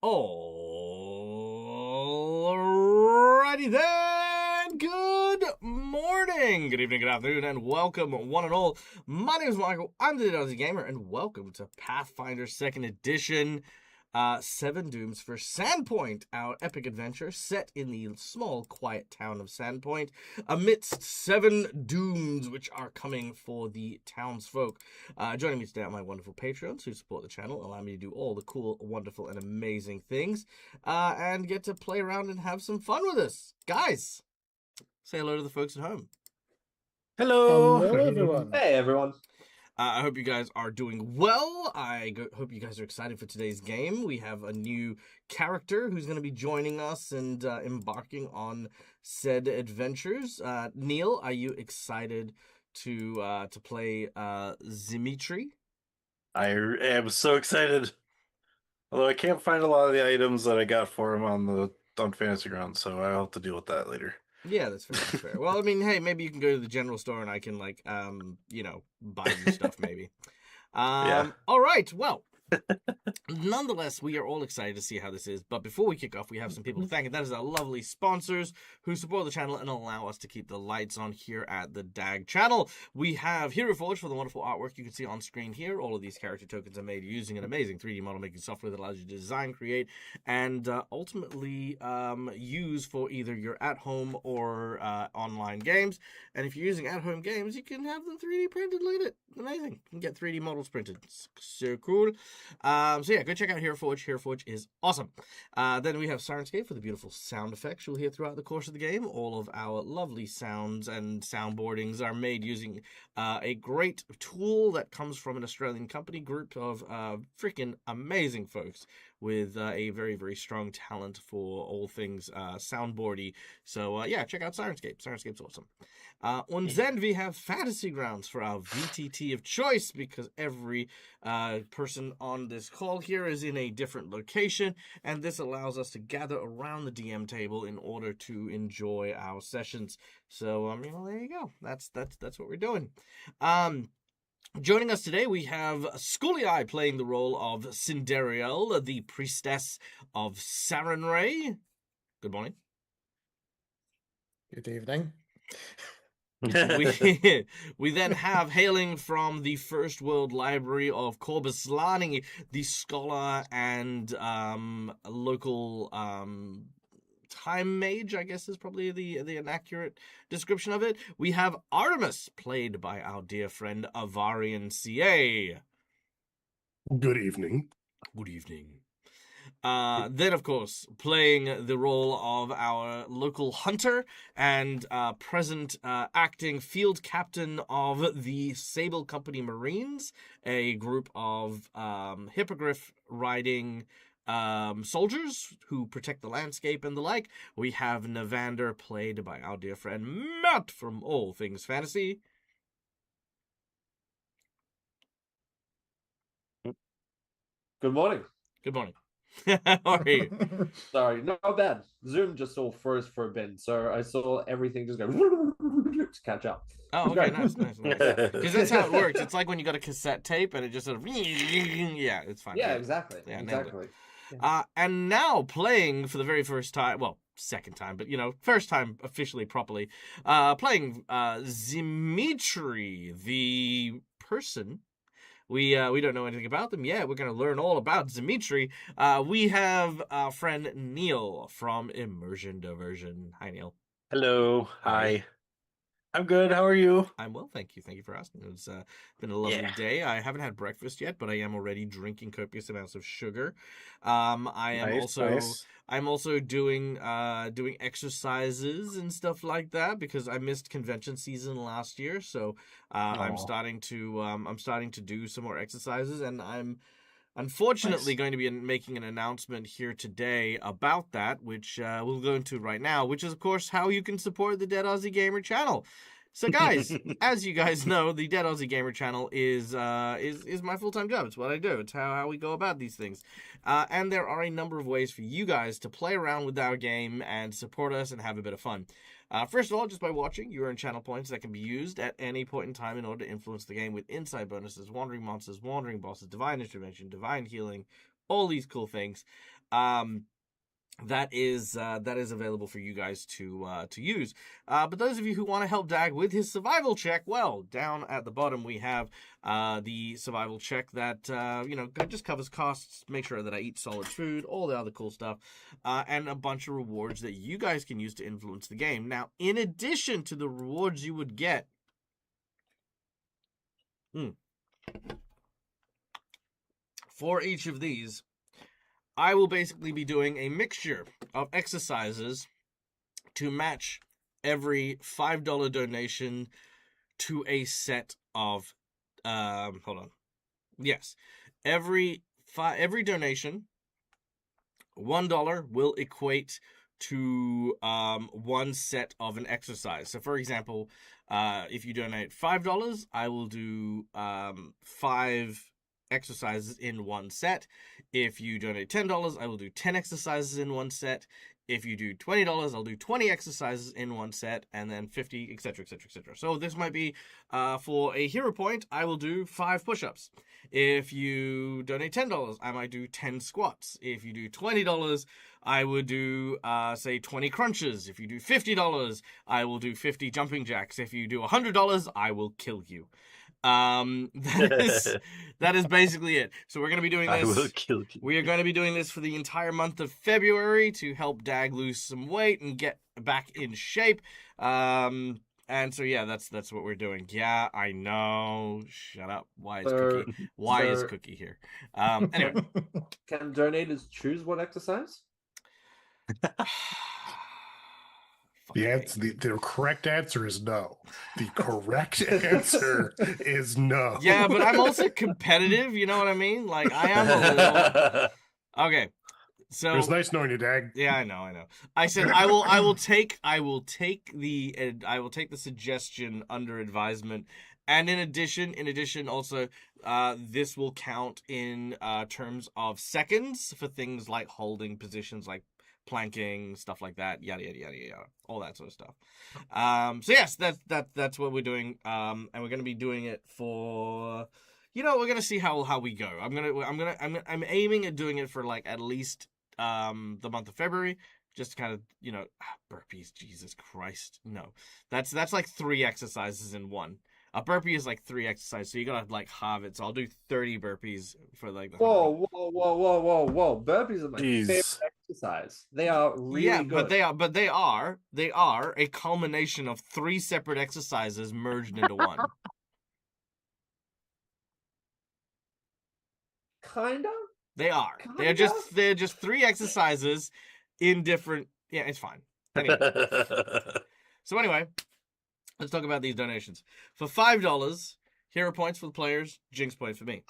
Alrighty then, good morning, good evening, good afternoon, and welcome one and all. My name is Michael, I'm the Aussie Gamer, and welcome to Pathfinder 2nd Edition, 7 Dooms for Sandpoint, our epic adventure set in the small, quiet town of Sandpoint, amidst 7 dooms which are coming for the townsfolk. Joining me today are my wonderful patrons who support the channel, allow me to do all the cool, wonderful, and amazing things, and get to play around and have some fun with us. Guys, say hello to the folks at home. Hello. Hello, everyone. Hey, everyone. I hope you guys are doing well. Hope you guys are excited for today's game. We have a new character who's going to be joining us and embarking on said adventures. Neil, are you excited to play E73? I am so excited. Although I can't find a lot of the items that I got for him on Fantasy Grounds, so I'll have to deal with that later. Yeah, that's fair. That's fair. Well, I mean, hey, maybe you can go to the general store and I can buy you stuff maybe. Yeah. All right. Well, nonetheless, we are all excited to see how this is. But before we kick off, we have some people to thank, and that is our lovely sponsors who support the channel and allow us to keep the lights on here at the DAG channel. We have Hero Forge for the wonderful artwork you can see on screen here. All of these character tokens are made using an amazing 3D model making software that allows you to design, create, and ultimately use for either your at-home or online games. And if you're using at-home games, you can have them 3D printed. Look at it. Amazing. You can get 3D models printed. It's so cool. So yeah, go check out Hero Forge. Hero Forge is awesome. Then we have Sirenscape for the beautiful sound effects you'll hear throughout the course of the game. All of our lovely sounds and soundboardings are made using a great tool that comes from an Australian company group of freaking amazing folks with a very, very strong talent for all things soundboardy. So yeah, check out Sirenscape. Sirenscape's awesome. And then we have Fantasy Grounds for our VTT of choice, because every person on this call here is in a different location, and this allows us to gather around the DM table in order to enjoy our sessions. So there you go. That's what we're doing. Joining us today, we have Schoolie playing the role of Cinderiel, the priestess of Sarenrae. Good morning. Good evening. we then have, hailing from the First World Library of Corbuslani, the scholar and local time mage, I guess is probably the inaccurate description of it. We have Artemis, played by our dear friend Avarian CA. Good evening. Good evening. Then, of course, playing the role of our local hunter and present acting field captain of the Sable Company Marines, a group of hippogriff riding soldiers who protect the landscape and the like. We have Navander, played by our dear friend Matt from All Things Fantasy. Good morning. Good morning. How are you? Sorry, not bad. Zoom just all froze for a bit, so I saw everything just go to catch up. Oh, okay, nice. Because that's how it works. It's like when you got a cassette tape and it just sort of, yeah, it's fine. Yeah, exactly. Yeah, exactly. And now playing for the very first time, well, second time, but first time officially properly, playing E73, the person. We don't know anything about them yet. We're going to learn all about E73. We have our friend Neil from Immersion Diversion. Hi, Neil. Hello. Hi. I'm good. How are you? I'm well, thank you. Thank you for asking. It's been a lovely day. I haven't had breakfast yet, but I am already drinking copious amounts of sugar. I'm also doing exercises and stuff like that because I missed convention season last year. So I'm starting to do some more exercises, and I'm unfortunately going to be making an announcement here today about that, which we'll go into right now, which is, of course, how you can support the Dead Aussie Gamer channel. So, guys, as you guys know, the Dead Aussie Gamer channel is my full-time job. It's what I do. It's how we go about these things. And there are a number of ways for you guys to play around with our game and support us and have a bit of fun. First of all, just by watching, you earn channel points that can be used at any point in time in order to influence the game with inside bonuses, wandering monsters, wandering bosses, divine intervention, divine healing, all these cool things. that is available for you guys to use. But those of you who want to help Dag with his survival check, well, down at the bottom we have the survival check that just covers costs, make sure that I eat solid food, all the other cool stuff, and a bunch of rewards that you guys can use to influence the game. Now, in addition to the rewards you would get, for each of these, I will basically be doing a mixture of exercises to match every $5 donation to a set of, every donation, $1 will equate to one set of an exercise. So, for example, if you donate $5, I will do 5 exercises in one set. If you donate $10, I will do 10 exercises in one set. If you do $20, I'll do 20 exercises in one set, and then 50, etc., etc., etc. So this might be, for a hero point, I will do 5 push-ups. If you donate $10, I might do 10 squats. If you do $20, I would do, say, 20 crunches. If you do $50, I will do 50 jumping jacks. If you do $100, I will kill you. That is basically it. So we're going to be doing this. I will kill you. We are going to be doing this for the entire month of February to help Dag lose some weight and get back in shape. And so yeah, that's what we're doing. Yeah, I know. Shut up. Why is Cookie here? Anyway, can donators choose what exercise? The correct answer is no. The correct answer is no. Yeah, but I'm also competitive. You know what I mean? Like I am a little. Okay, so it was nice knowing you, Dag. Yeah, I know. I said I will take the suggestion under advisement. And in addition, also, this will count in terms of seconds for things like holding positions, like planking, stuff like that, yada yada yada yada, all that sort of stuff. So yes, that's what we're doing, and we're gonna be doing it for, we're gonna see how we go. I'm aiming at doing it for like at least the month of February, just to kind of burpees. Jesus Christ, no, that's like 3 exercises in one. A burpee is like 3 exercises, so you gotta like halve it. So I'll do 30 burpees for like the Whoa! Burpees are my favorite exercise. They are really good. But they are a culmination of 3 separate exercises merged into one. Kinda? They are. Kinda? They're just 3 exercises in different. Yeah, it's fine. Anyway. So anyway, let's talk about these donations. For $5, hero points for the players, jinx points for me.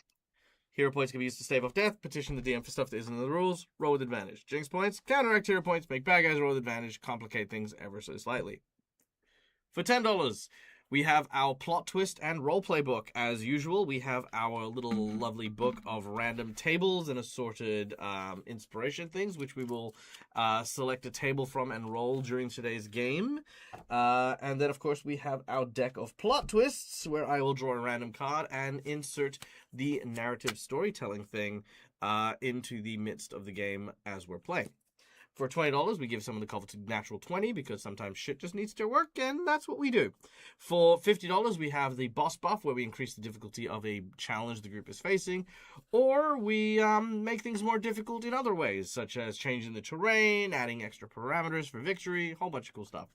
Hero points can be used to stave off death, petition the DM for stuff that isn't in the rules, roll with advantage. Jinx points, counteract hero points, make bad guys roll with advantage, complicate things ever so slightly. For $10, we have our plot twist and roleplay book. As usual, we have our little lovely book of random tables and assorted inspiration things, which we will select a table from and roll during today's game. And then, of course, we have our deck of plot twists, where I will draw a random card and insert the narrative storytelling thing into the midst of the game as we're playing. For $20, we give someone the coveted natural 20 because sometimes shit just needs to work, and that's what we do. For $50, we have the boss buff, where we increase the difficulty of a challenge the group is facing, or we make things more difficult in other ways, such as changing the terrain, adding extra parameters for victory, a whole bunch of cool stuff.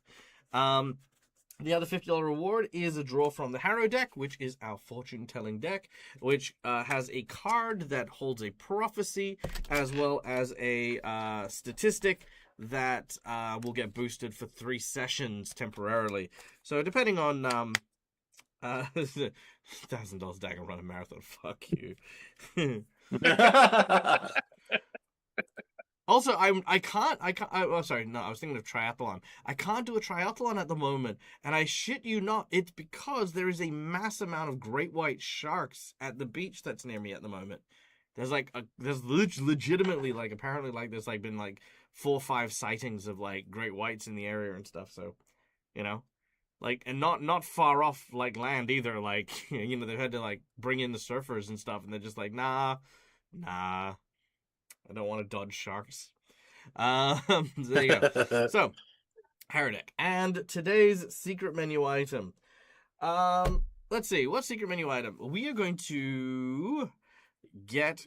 The other $50 reward is a draw from the Harrow deck, which is our fortune-telling deck, which has a card that holds a prophecy, as well as a statistic that will get boosted for 3 sessions temporarily. So depending on $1,000 deck and run a marathon, fuck you. Also, I was thinking of triathlon. I can't do a triathlon at the moment, and I shit you not, it's because there is a mass amount of great white sharks at the beach that's near me at the moment. There's legitimately, like, apparently, like, there's like been like 4 or 5 sightings of like great whites in the area and stuff. So, like, and not far off like land either. Like, they've had to like bring in the surfers and stuff, and they're just like, nah. I don't want to dodge sharks. So there you go. So, Harrideck. And today's secret menu item. Let's see. What secret menu item? We are going to get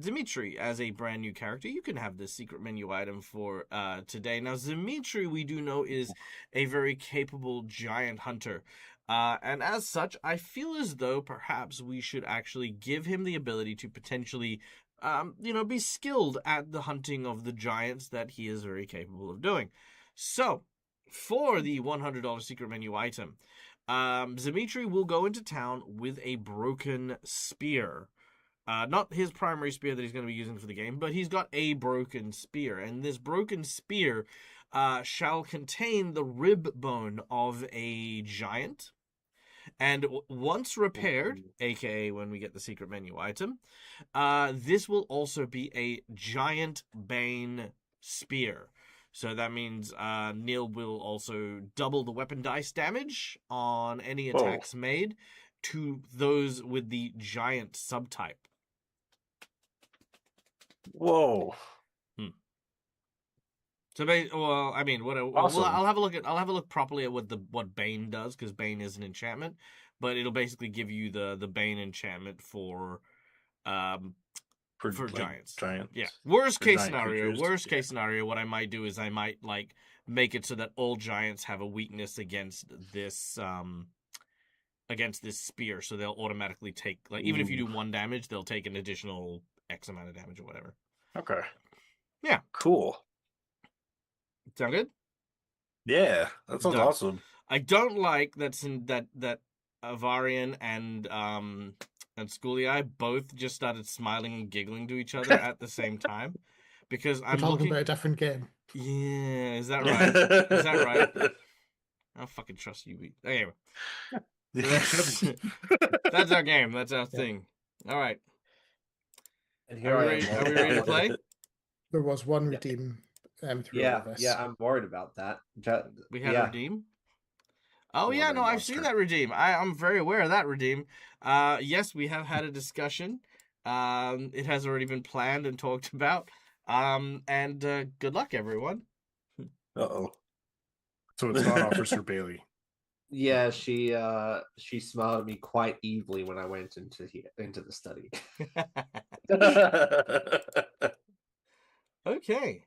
Dimitri as a brand new character. You can have this secret menu item for today. Now, Dimitri, we do know, is a very capable giant hunter. And as such, I feel as though perhaps we should actually give him the ability to potentially, be skilled at the hunting of the giants that he is very capable of doing. So, for the $100 secret menu item, Dimitri will go into town with a broken spear. Not his primary spear that he's going to be using for the game, but he's got a broken spear. And this broken spear shall contain the rib bone of a giant. And once repaired, aka when we get the secret menu item, this will also be a giant bane spear. So that means Neil will also double the weapon dice damage on any attacks made to those with the giant subtype. Whoa. So, well, I mean, Awesome. I'll have a look properly at what Bane does, because Bane is an enchantment, but it'll basically give you the Bane enchantment for giants. Yeah. Worst case scenario, what I might do is I might make it so that all giants have a weakness against this spear, so they'll automatically take, even if you do 1 damage, they'll take an additional X amount of damage or whatever. Okay. Yeah. Cool. Sound good? Yeah, that sounds awesome. I don't like that Avarian and Schooleye both just started smiling and giggling to each other at the same time, because I'm talking about a different game. Yeah, is that right? Is that right? I don't fucking trust you. Anyway, that's our game. That's our thing. All right. And here Are we ready to play? There was one redeem through all this. Yeah, I'm worried about that. We had a redeem? Oh, yeah, no, I've seen that redeem. I'm very aware of that redeem. Yes, we have had a discussion. It has already been planned and talked about. And good luck, everyone. Uh-oh. So it's not Officer Bailey. Yeah, she smiled at me quite evilly when I went into the study. Okay.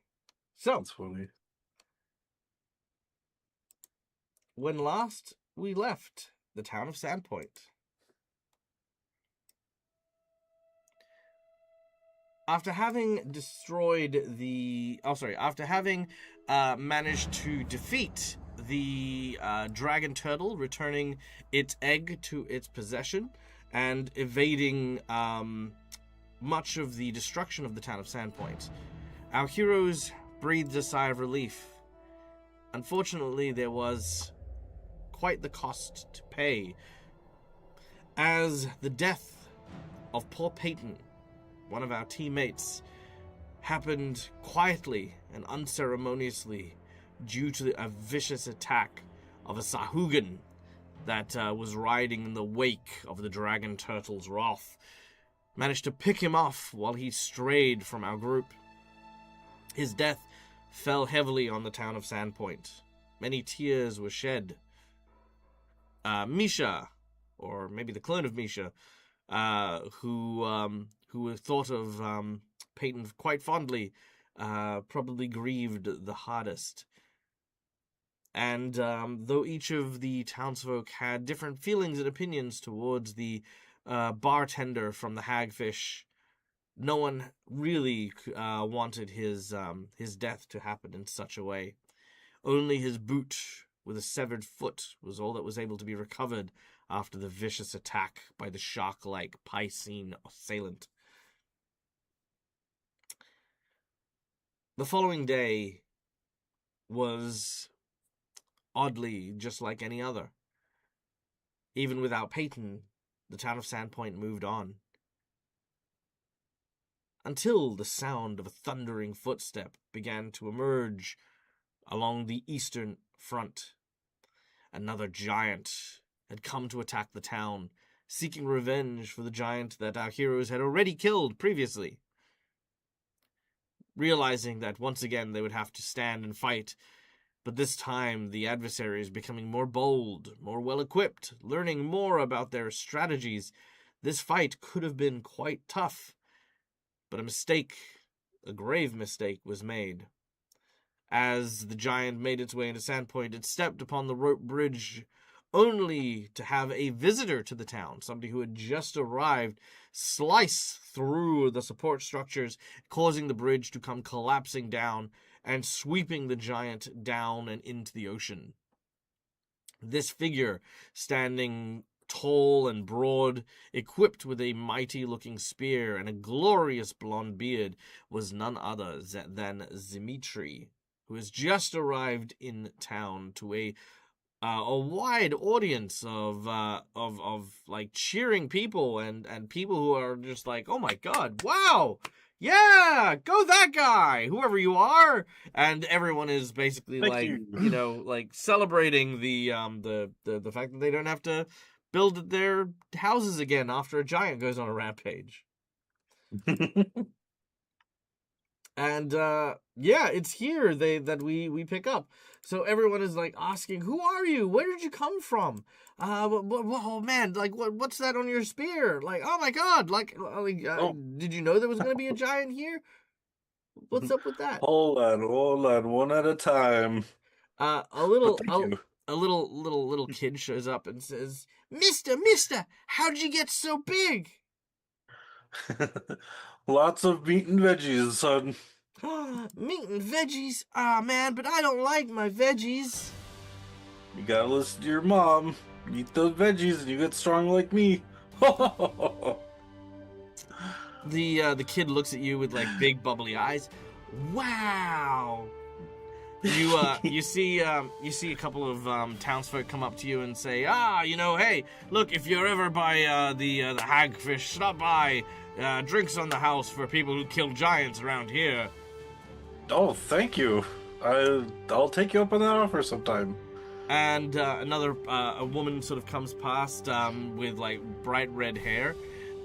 So, That's funny. When last we left the town of Sandpoint, after having managed to defeat the dragon turtle, returning its egg to its possession, and evading much of the destruction of the town of Sandpoint, our heroes breathed a sigh of relief. Unfortunately, there was quite the cost to pay, as the death of poor Peyton, one of our teammates, happened quietly and unceremoniously due to a vicious attack of a Sahugan that was riding in the wake of the dragon turtle's wrath. Managed to pick him off while he strayed from our group. His death fell heavily on the town of Sandpoint. Many tears were shed. Misha, or maybe the clone of Misha, who thought of Peyton quite fondly, probably grieved the hardest. And though each of the townsfolk had different feelings and opinions towards the bartender from the Hagfish, no one really wanted his death to happen in such a way. Only his boot with a severed foot was all that was able to be recovered after the vicious attack by the shark-like Piscine assailant. The following day was oddly just like any other. Even without Peyton, the town of Sandpoint moved on. Until the sound of a thundering footstep began to emerge along the eastern front. Another giant had come to attack the town, seeking revenge for the giant that our heroes had already killed previously. realizing that once again they would have to stand and fight. But this time, the adversary is becoming more bold, more well-equipped, learning more about their strategies. This fight could have been quite tough, but a grave mistake, was made. As the giant made its way into Sandpoint, it stepped upon the rope bridge only to have a visitor to the town, somebody who had just arrived, slice through the support structures, causing the bridge to come collapsing down and sweeping the giant down and into the ocean. This figure, standing tall and broad, equipped with a mighty-looking spear and a glorious blonde beard, was none other than E73, who has just arrived in town to a wide audience of like cheering people and people who are just like, oh my god, wow, yeah, go that guy, whoever you are, and everyone is basically Thank like you. like celebrating the fact that they don't have to build their houses again after a giant goes on a rampage. And yeah, it's here that we pick up. So everyone is like asking, "Who are you? Where did you come from? Oh man, like what's that on your spear? Like, oh my god, did you know there was going to be a giant here? What's up with that?" Hold on, one at a time. A But little thank you. a little kid shows up and says, "Mister, how'd you get so big?" Lots of meat and veggies, son. Meat and veggies? Ah, man, but I don't like my veggies. You gotta listen to your mom. Eat those veggies and you get strong like me. The kid looks at you with like big bubbly eyes. Wow. You see a couple of townsfolk come up to you and say, hey, look, if you're ever by the Hagfish, stop by. Drinks on the house for people who kill giants around here. Oh, thank you. I'll take you up on that offer sometime. And a woman sort of comes past with like bright red hair,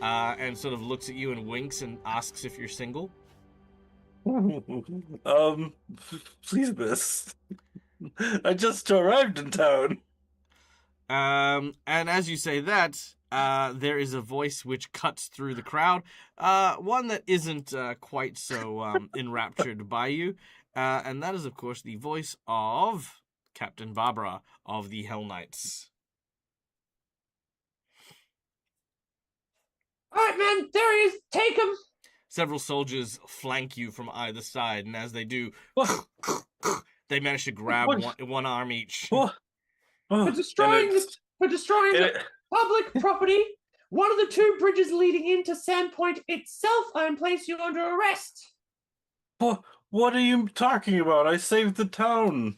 and sort of looks at you and winks and asks if you're single. Please, miss. I just arrived in town. And as you say that, there is a voice which cuts through the crowd, one that isn't quite so enraptured by you, and that is, of course, the voice of Captain Barbara of the Hell Knights. All right, man, there he is. Take him. Several soldiers flank you from either side, and as they do, What? they manage to grab one arm each. What? For destroying public property. One of the two bridges leading into Sandpoint itself, I place you under arrest. What are you talking about? I saved the town.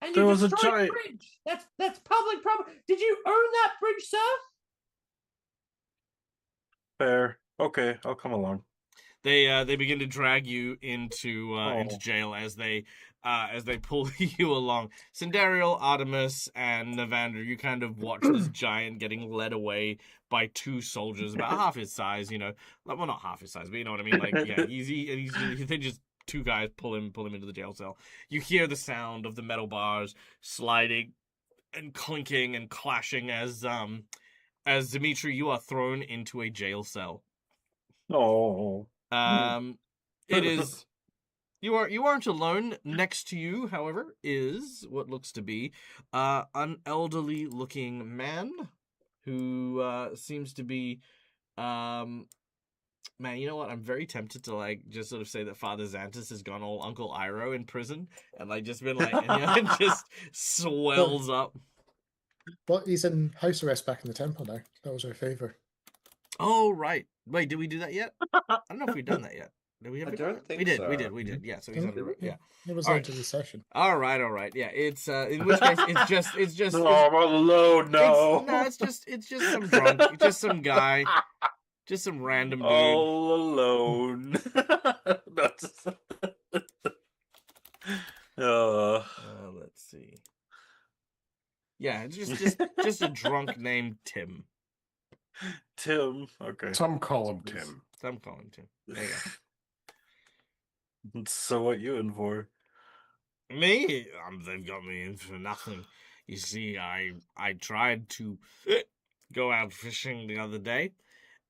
And There you was a destroyed giant- the bridge. That's public property. Did you own that bridge, sir? Fair. Okay, I'll come along. They begin to drag you into Oh. jail as they pull you along. Sindariel, Artemis, and Navander, you kind of watch this giant getting led away by two soldiers about half his size. Well, not half his size, but you know what I mean. Like, yeah, they just two guys pull him into the jail cell. You hear the sound of the metal bars sliding and clinking and clashing as Dimitri, you are thrown into a jail cell. Oh. It is. You aren't alone. Next to you, however, is what looks to be an elderly-looking man who seems to be. Man, you know what? I'm very tempted to like just sort of say that Father Xantus has gone all Uncle Iroh in prison and like just been like and just swells up. But he's in house arrest back in the temple now. That was our favour. Oh right. Wait, did we do that yet? I don't know if we've done that yet. Did we ever I do don't that? think We did. so. We did. Yeah. So he's under. Yeah. It was All into the session. All right. Yeah. It's in which case it's just. No, I'm alone now. It's just some drunk, just some guy, just some random dude. All alone. That's... Let's see. Yeah, it's just a drunk named Tim. Tim. Okay. Some call him Tim. Some call him Tim. There you go. So what you in for? Me? They've got me in for nothing. You see, I tried to go out fishing the other day,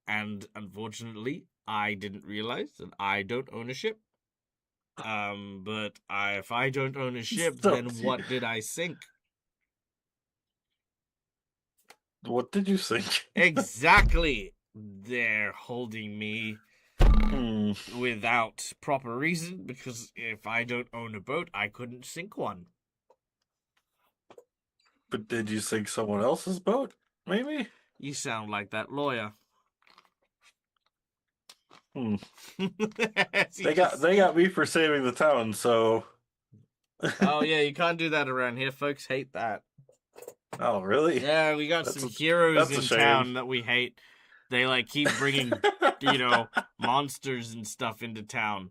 and unfortunately, I didn't realize that I don't own a ship. But if I don't own a ship, So, then what did I sink? what did you think? Exactly. They're holding me Hmm. without proper reason because if I don't own a boat, I couldn't sink one. But did you sink someone else's boat? Maybe. You sound like that lawyer. Hmm. As he They just- got me for saving the town. So. Oh yeah, you can't do that around here. Folks hate that. Oh really? Yeah, we got That's some a- heroes that's a in shame. town that we hate. They like keep bringing, monsters and stuff into town.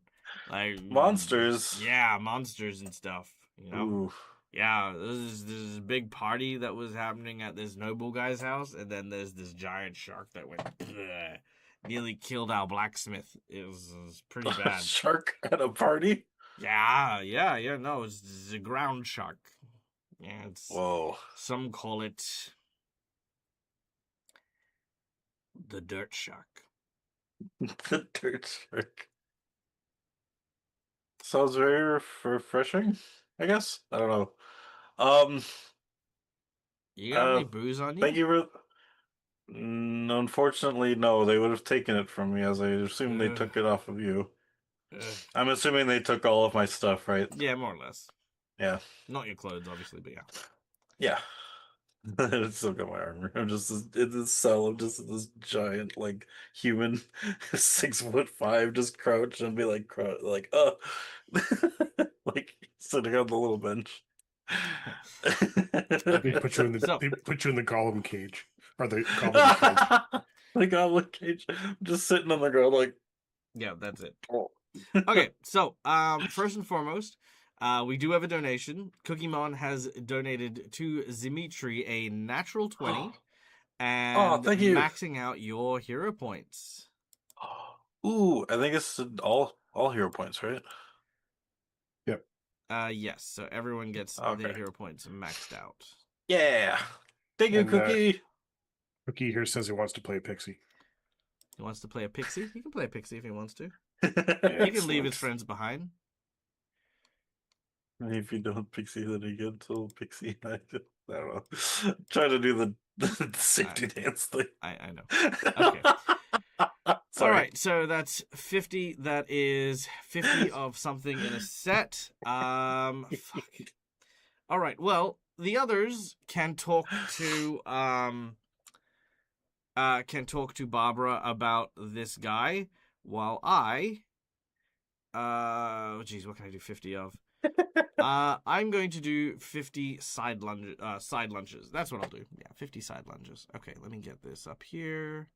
Like Monsters. Yeah, monsters and stuff. You know. Ooh. Yeah, there's a big party that was happening at this noble guy's house, and then there's this giant shark that went bleh, nearly killed our blacksmith. It was pretty A bad. shark at a party? Yeah. No, it's a ground shark. Yeah, Whoa. some call it the dirt shark. The dirt shark. Sounds very refreshing, I guess. I don't know. Um, You got any booze on you? thank you for. Unfortunately, no. They would have taken it from me, as I assume they took it off of you. I'm assuming they took all of my stuff, right? Yeah, more or less. Yeah. Not your clothes, obviously, but yeah. Yeah. I still got my armor. I'm just in this cell. I'm just this giant, like, human, 6'5", just crouch and be like, like sitting on the little bench. They put you in the So- they put you in the column cage or the goblin cage. The goblin cage, just sitting on the ground, like, Yeah, that's it. oh. Okay, so first and foremost, we do have a donation. Cookiemon has donated to Dimitri a natural 20 and thank you. maxing out your hero points. Ooh, I think it's all hero points, right? Yes, so everyone gets their Okay. hero points maxed out. Yeah. Thank you, And, Cookie. Cookie here says he wants to play a pixie. He wants to play a pixie? He can play a pixie if he wants to. Yeah. He can leave his Excellent. friends behind. If you don't pixie, then you get to pixie. I don't know. Try to do the safety dance thing. I know. Okay. Sorry. All right, so that's 50. That is 50 of something in a set. Fuck. All right, well, the others can talk to Barbara about this guy while geez, what can I do 50 of? I'm going to do 50 side lunges. That's what I'll do. Yeah, 50 side lunges. Okay, let me get this up here.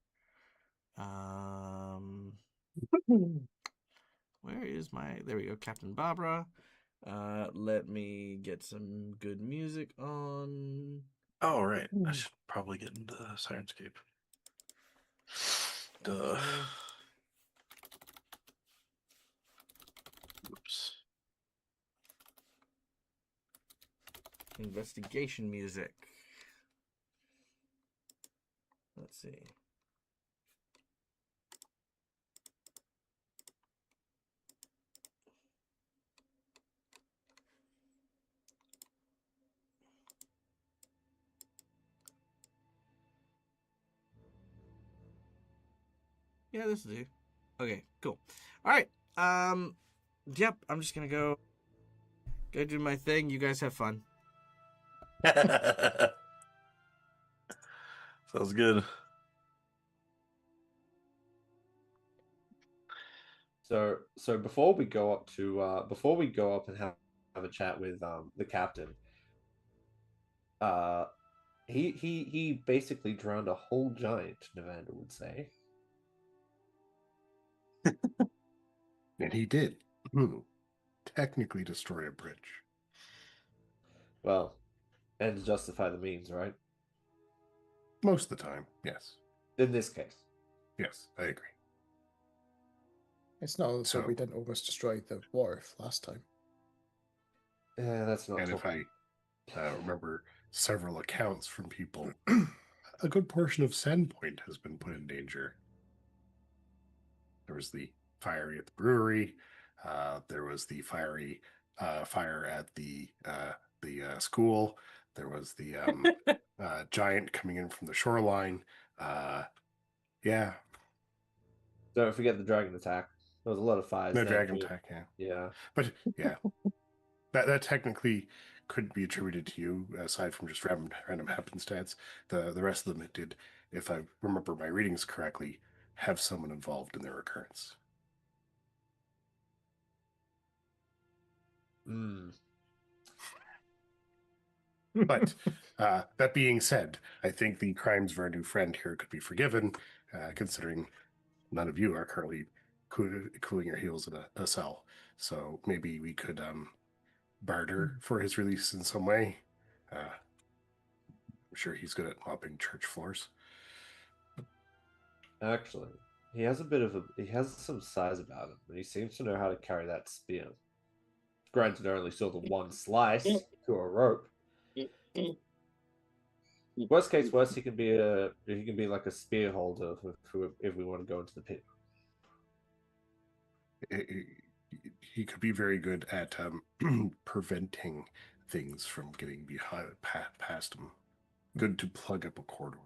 Where is my... There we go, Captain Barbara. Let me get some good music on. Oh, right. I should probably get into Sirenscape. Duh. Oops. Investigation music. Let's see. Yeah, this is it. Okay, cool. All right. Yep. I'm just gonna go do my thing. You guys have fun. Sounds good. So before we go up and have a chat with the captain, he basically drowned a whole giant, Navander would say. And he did. Technically destroy a bridge. Well, ends justify the means, right? Most of the time, yes. In this case. Yes, I agree. It's not so So- we didn't almost destroy the wharf last time. Yeah, that's not. And if talking. I remember several accounts from people, a good portion of Sandpoint has been put in danger. There was the fire at the brewery. There was the fire at the school. There was the giant coming in from the shoreline. Yeah, Don't forget the dragon attack. There was a lot of fires. no there, dragon too. attack. Yeah, Yeah. but yeah, that technically could be attributed to you, aside from just random happenstance. The rest of them, it did, if I remember my readings correctly, have someone involved in their occurrence. Mm. But that being said, I think the crimes of our new friend here could be forgiven, considering none of you are currently cooling your heels in a cell. So maybe we could barter for his release in some way. I'm sure he's good at mopping church floors. Actually, he has some size about him, and he seems to know how to carry that spear. Granted, I only saw the one slice to a rope. Worst case, he can be like a spear holder if we want to go into the pit. He could be very good at preventing things from getting past him. Good to plug up a corridor.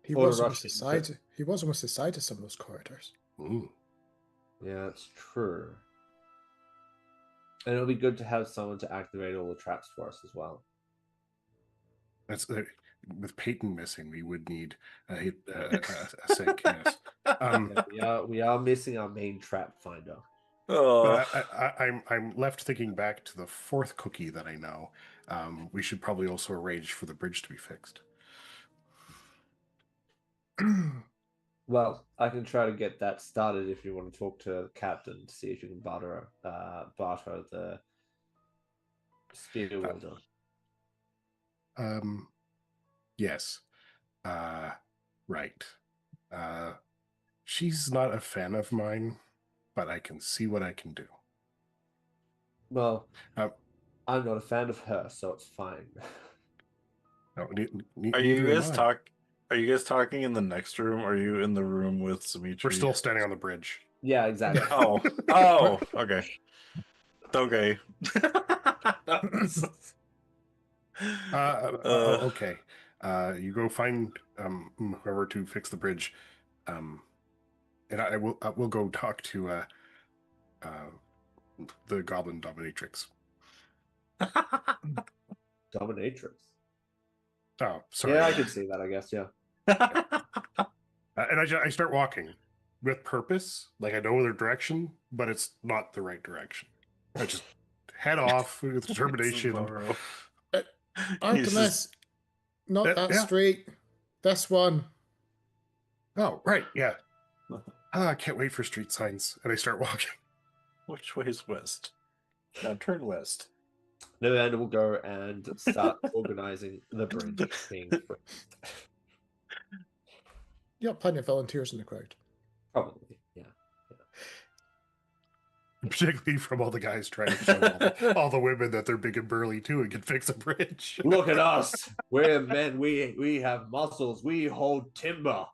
He Or was rush almost the into- side. He was almost the side of some of those corridors. Ooh. Yeah, that's true. And it'll be good to have someone to activate all the traps for us as well. That's with Peyton missing, we would need a sink. Yes. Yeah, we are missing our main trap finder. Oh, But I'm left thinking back to the fourth cookie that I know. We should probably also arrange for the bridge to be fixed. Well, I can try to get that started if you want to talk to the captain to see if you can barter the spear wielder. Yes. Right. She's not a fan of mine, but I can see what I can do. Well, Uh, I'm not a fan of her, so it's fine. No, are you guys Are you guys talking in the next room? Or are you in the room with Dimitri? We're still standing on the bridge. Yeah, exactly. Oh, okay. Okay. Okay. You go find whoever to fix the bridge, and I will go talk to the Goblin Dominatrix. Dominatrix. Oh, sorry. Yeah, I can see that, I guess, yeah. And I start walking with purpose, like I know their direction, but it's not the right direction. I just head off with determination. Artemis, not that yeah. straight. This one. Oh, right, yeah. I can't wait for street signs, and I start walking. Which way is west? Now turn west. Novanda will go and start organizing the bridge being fixed. You got plenty of volunteers in the crowd. Probably, yeah. Particularly from all the guys trying to show all the women that they're big and burly too and can fix a bridge. Look at us. We're men. We have muscles. We hold timber.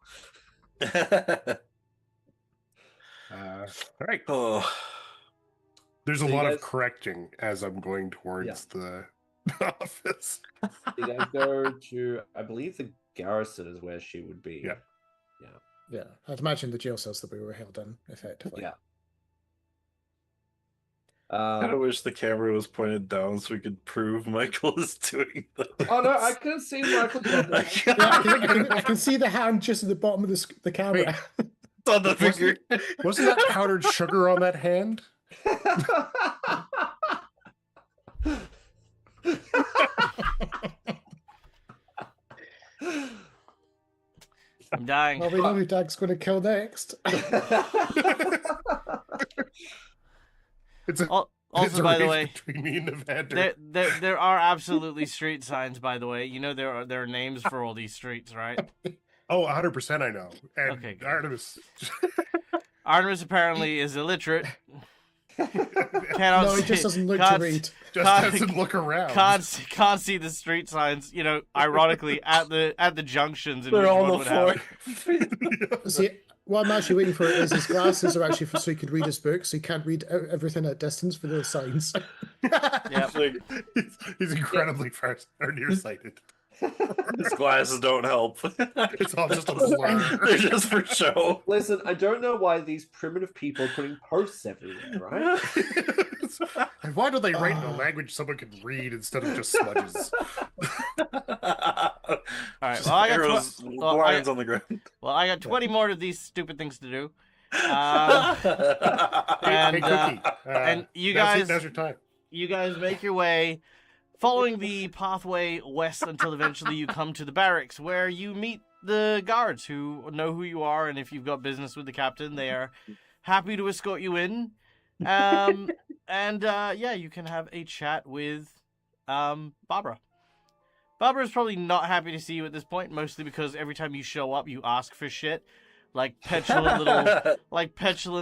All right. Oh, There's So a you lot guys- of correcting as I'm going towards the office. You guys go to, I believe the garrison is where she would be. Yeah. Yeah, I'd imagine the jail cells that we were held in, effectively. Yeah. I kind of wish the camera was pointed down so we could prove Michael is doing that. Oh no, I couldn't see Michael. Yeah, I can see the hand just at the bottom of the camera. on the finger. Wasn't that powdered sugar on that hand? I'm dying. Well, we know who Dag's going to kill next. It's a, Also, it's a by the race way, between me and Evander. there are absolutely street signs. By the way, you know there are names for all these streets, right? Oh, 100% I know. And Okay, good. Artemis. Artemis apparently is illiterate. Cannot No, he see, just doesn't look to can't- read. Just doesn't look around. Can't see the street signs. You know, ironically at the junctions in which They're on one the would floor. have. See, what I'm actually waiting for is his glasses are actually so he could read his book, so he can't read everything at distance for the signs. Yep. Like, He's incredibly far or nearsighted. his glasses don't help. It's all just a blur. They're just for show. Listen, I don't know why these primitive people are putting posts everywhere, right? And why do they write in a language someone can read instead of just smudges? All right. Just Well, I got arrows, lines on the ground. I got 20 more of these stupid things to do. Hey, And, Cookie, and you now's guys, your time. you guys make your way, following the pathway west until eventually you come to the barracks, where you meet the guards who know who you are, and if you've got business with the captain, they are happy to escort you in. Yeah, you can have a chat with Barbara. Barbara's probably not happy to see you at this point, mostly because every time you show up, you ask for shit, like petulant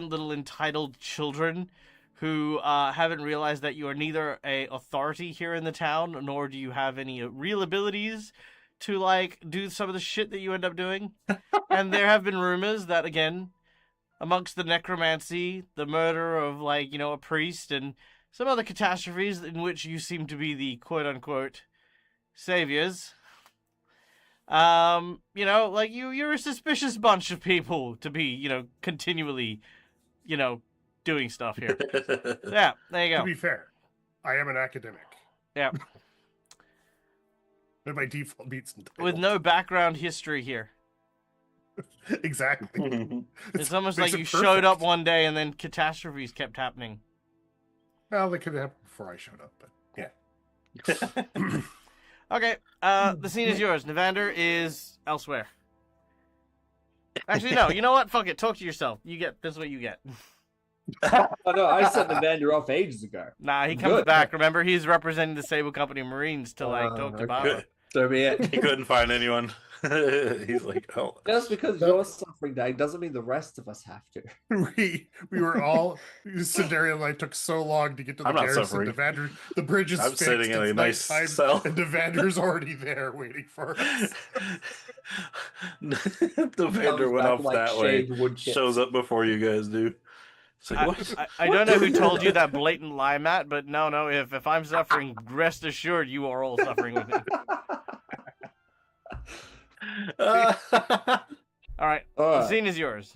little entitled children who haven't realized that you are neither a authority here in the town, nor do you have any real abilities to like do some of the shit that you end up doing. And there have been rumors that, again, amongst the necromancy, the murder of a priest, and some other catastrophes in which you seem to be the quote unquote saviors. You're a suspicious bunch of people to be, continually, doing stuff here. Yeah, there you To go. be fair, I am an academic. Yeah. And my default beats With no background history here. Exactly. It's almost makes like it you showed up perfect. one day and then catastrophes kept happening. Well, they could have happened before I showed up, but yeah. Okay, the scene is yours. Navander is elsewhere. Actually, no. You know what? Fuck it. Talk to yourself. This is what you get. Oh no, I sent the Vander off ages ago. Nah, he comes Good. back. Remember, he's representing the Sable Company Marines to talk to okay. Barbara. So be it. He couldn't find anyone. He's like, oh. Just because you're suffering, Dag, doesn't mean the rest of us have to. We were all Cinderia and I took so long to get to the I'm not garrison. suffering. The bridge is I'm fixed. sitting in it's a nice nighttime, cell. and Devander's already there waiting for us. The vendor Comes went back off like that way. shaved wood chips. Shows up before you guys do. It's like, what? I don't know who told you that blatant lie, Matt, but no. If I'm suffering, rest assured you are all suffering with me. All right, the scene is yours.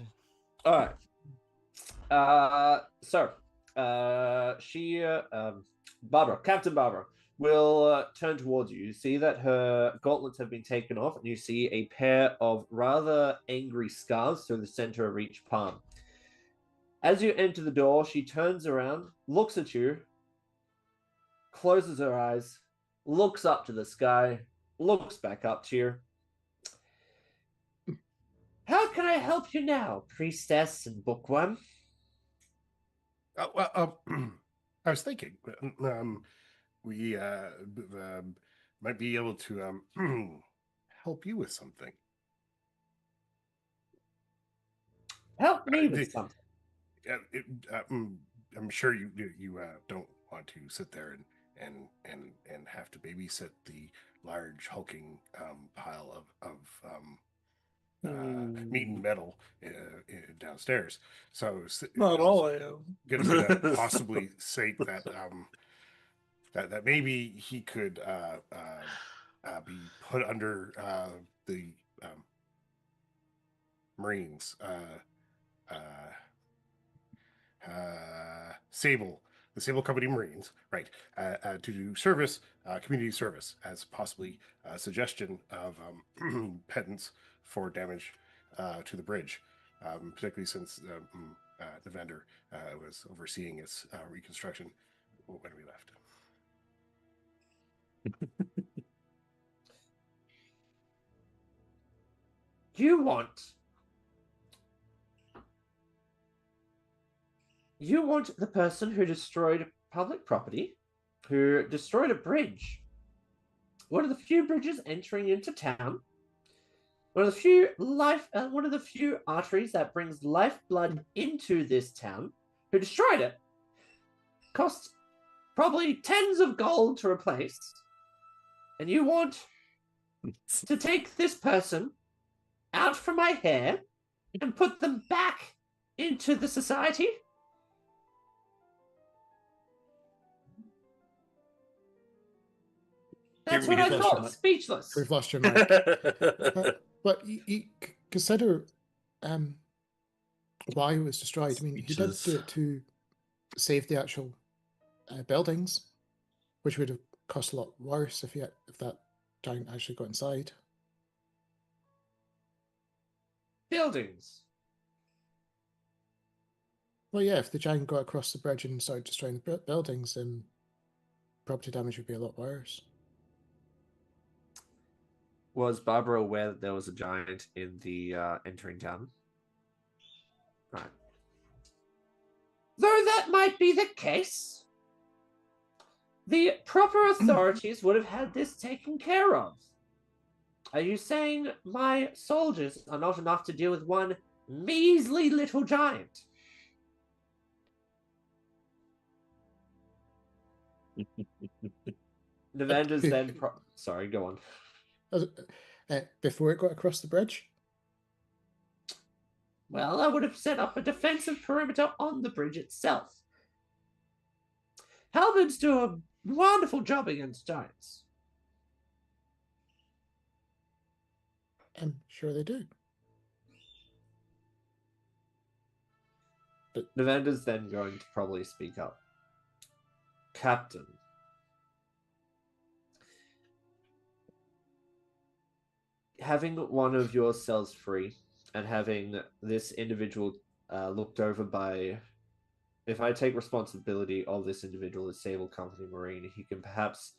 All right. Barbara, Captain Barbara, will turn towards you. You see that her gauntlets have been taken off, and you see a pair of rather angry scars through the center of each palm. As you enter the door, she turns around, looks at you, closes her eyes, looks up to the sky, looks back up to you. How can I help you now, priestess and bookworm? I was thinking we might be able to help you with something. Help me with something. I'm sure you don't want to sit there and have to babysit the large hulking pile of meat and metal downstairs. So Not all I am. Gonna possibly say that that maybe he could be put under the Marines, the Sable Company Marines, right, to do service, community service, as possibly a suggestion of penance for damage to the bridge, particularly since the vendor was overseeing its reconstruction when we left. You want the person who destroyed public property, who destroyed a bridge, one of the few bridges entering into town, one of the few arteries that brings lifeblood into this town, who destroyed it. Cost probably tens of gold to replace. And you want to take this person out from my hair and put them back into the society? That's what I thought. Speechless. We've lost your mic. But you consider why it was destroyed. I mean, he did do it to save the actual buildings, which would have cost a lot worse if that giant actually got inside. Buildings. Well, yeah, if the giant got across the bridge and started destroying the buildings, then property damage would be a lot worse. Was Barbara aware that there was a giant in the entering town? Right. Though that might be the case, the proper authorities would have had this taken care of. Are you saying my soldiers are not enough to deal with one measly little giant? Navanda's then... Sorry, go on. Before it got across the bridge? Well, I would have set up a defensive perimeter on the bridge itself. Halberds do a wonderful job against giants. I'm sure they do. But Navanda's then going to probably speak up. Captain, having one of your cells free and having this individual looked over by... If I take responsibility of this individual as Sable Company Marine, he can perhaps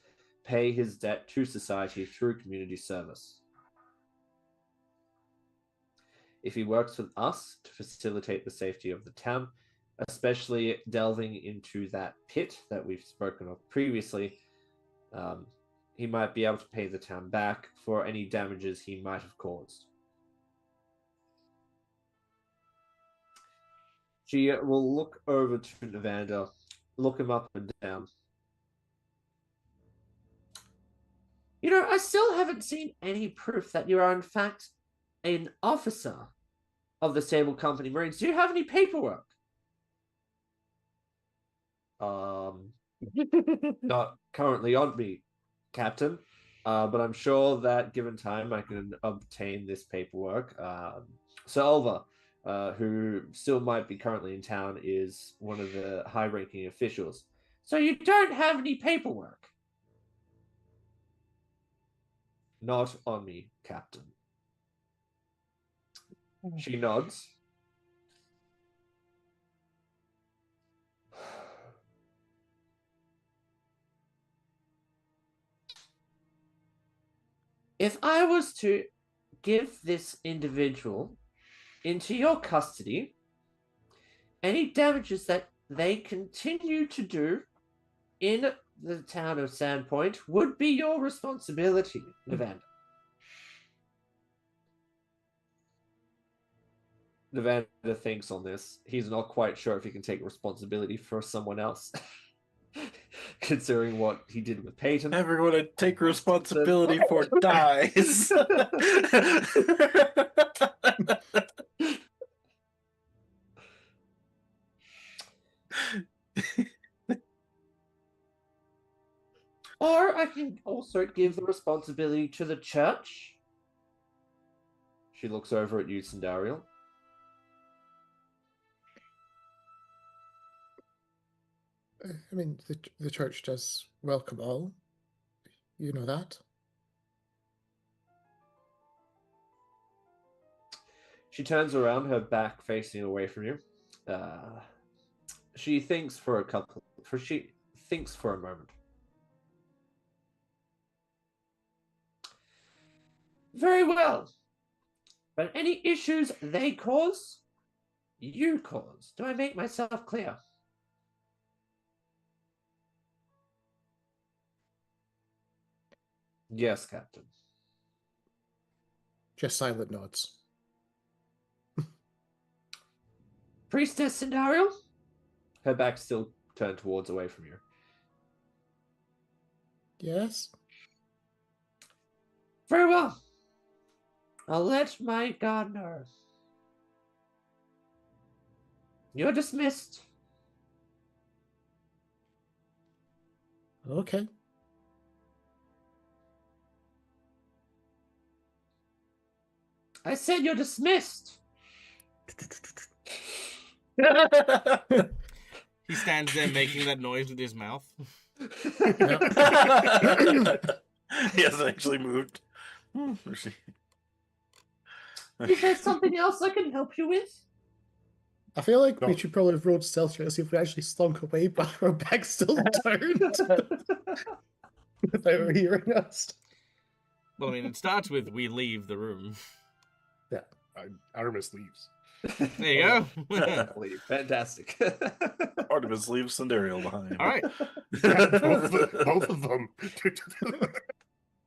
pay his debt to society through community service. If he works with us to facilitate the safety of the town, especially delving into that pit that we've spoken of previously, he might be able to pay the town back for any damages he might have caused. She will look over to Navanda, look him up and down. You know, I still haven't seen any proof that you are in fact an officer of the Sable Company Marines. Do you have any paperwork? Not currently on me, Captain. But I'm sure that given time I can obtain this paperwork. Sir Olva, who still might be currently in town, is one of the high-ranking officials. So you don't have any paperwork? Not on me, Captain. She nods. If I was to give this individual into your custody, any damages that they continue to do in the town of Sandpoint would be your responsibility, Navanda. Navanda thinks on this. He's not quite sure if he can take responsibility for someone else, considering what he did with Peyton. Everyone to take responsibility for dies. Or I can also give the responsibility to the church. She looks over at you, Sindariel. I mean, the church does welcome all. You know that. She turns around, her back facing away from you. She thinks for a moment. Very well. But any issues they cause, you cause. Do I make myself clear? Yes, Captain. Just silent nods. Priestess Scenario? Her back's still turned towards away from you. Yes? Very well. I'll let my guard know. You're dismissed. Okay. I said you're dismissed. He stands there making that noise with his mouth. He hasn't actually moved. Is there something else I can help you with? I feel like we No. should probably have rolled stealth check to see if we actually slunk away, but our back's still turned without her hearing us. Well, I mean, it starts with "we leave the room." Artemis leaves. There you go. Fantastic. Artemis leaves Sandariel behind. All right. Both of them.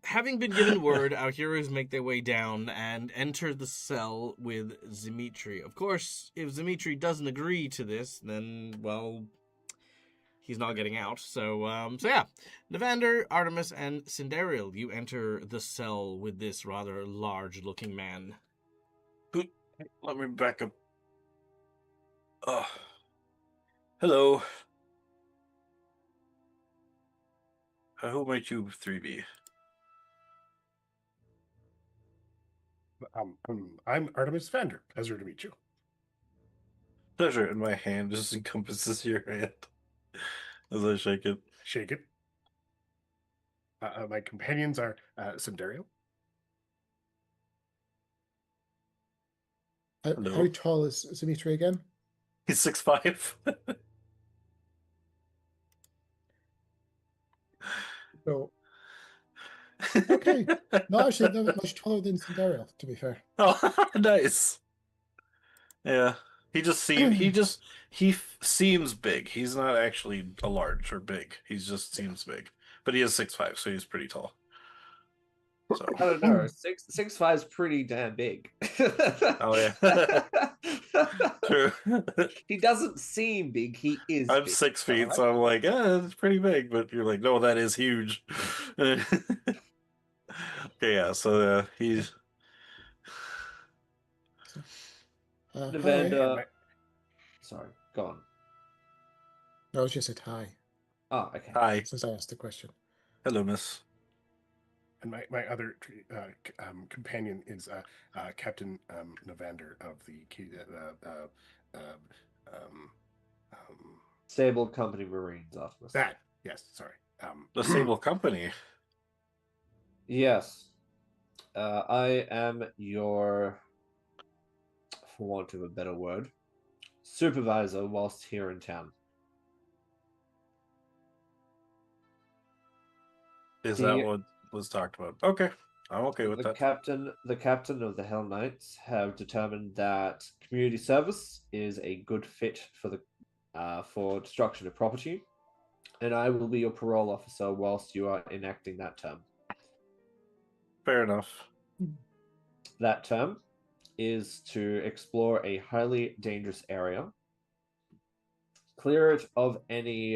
Having been given word, our heroes make their way down and enter the cell with E73. Of course, if E73 doesn't agree to this, then, well, he's not getting out. So yeah. Navander, Artemis, and Sindariel, you enter the cell with this rather large-looking man. Let me back up. Oh. Hello. Who might you three be? I'm Artemis Vander. Pleasure to meet you. Pleasure, and my hand just encompasses your hand as I shake it. Shake it. My companions are Sindario. Hello. How tall is Dimitri again? He's 6'5". So, okay. No, actually, they're much taller than Sindariel, to be fair. Oh, nice. Yeah, he seems big. He's not actually a large or big. He just seems big, but he is 6'5", so he's pretty tall. So I don't know. 6'5" is pretty damn big. Oh yeah, true. He doesn't seem big. He is. I'm big, 6 feet, alright? so I'm like, it's pretty big. But you're like, no, that is huge. Okay, yeah. So he's. And, Hi. sorry, go on. I was just said hi, Oh, okay. Hi, since I asked the question. hello, miss. And my other companion is Captain Navander of the Sable Company Marines, Artemis. that. Yes, sorry. The Sable Company. Yes. I am your, for want of a better word, supervisor whilst here in town. Is Do that you- what was talked about? Okay, I'm okay with The that. captain of the Hell Knights have determined that community service is a good fit for the for destruction of property, and I will be your parole officer whilst you are enacting that term. Fair enough. That term is to explore a highly dangerous area, clear it of any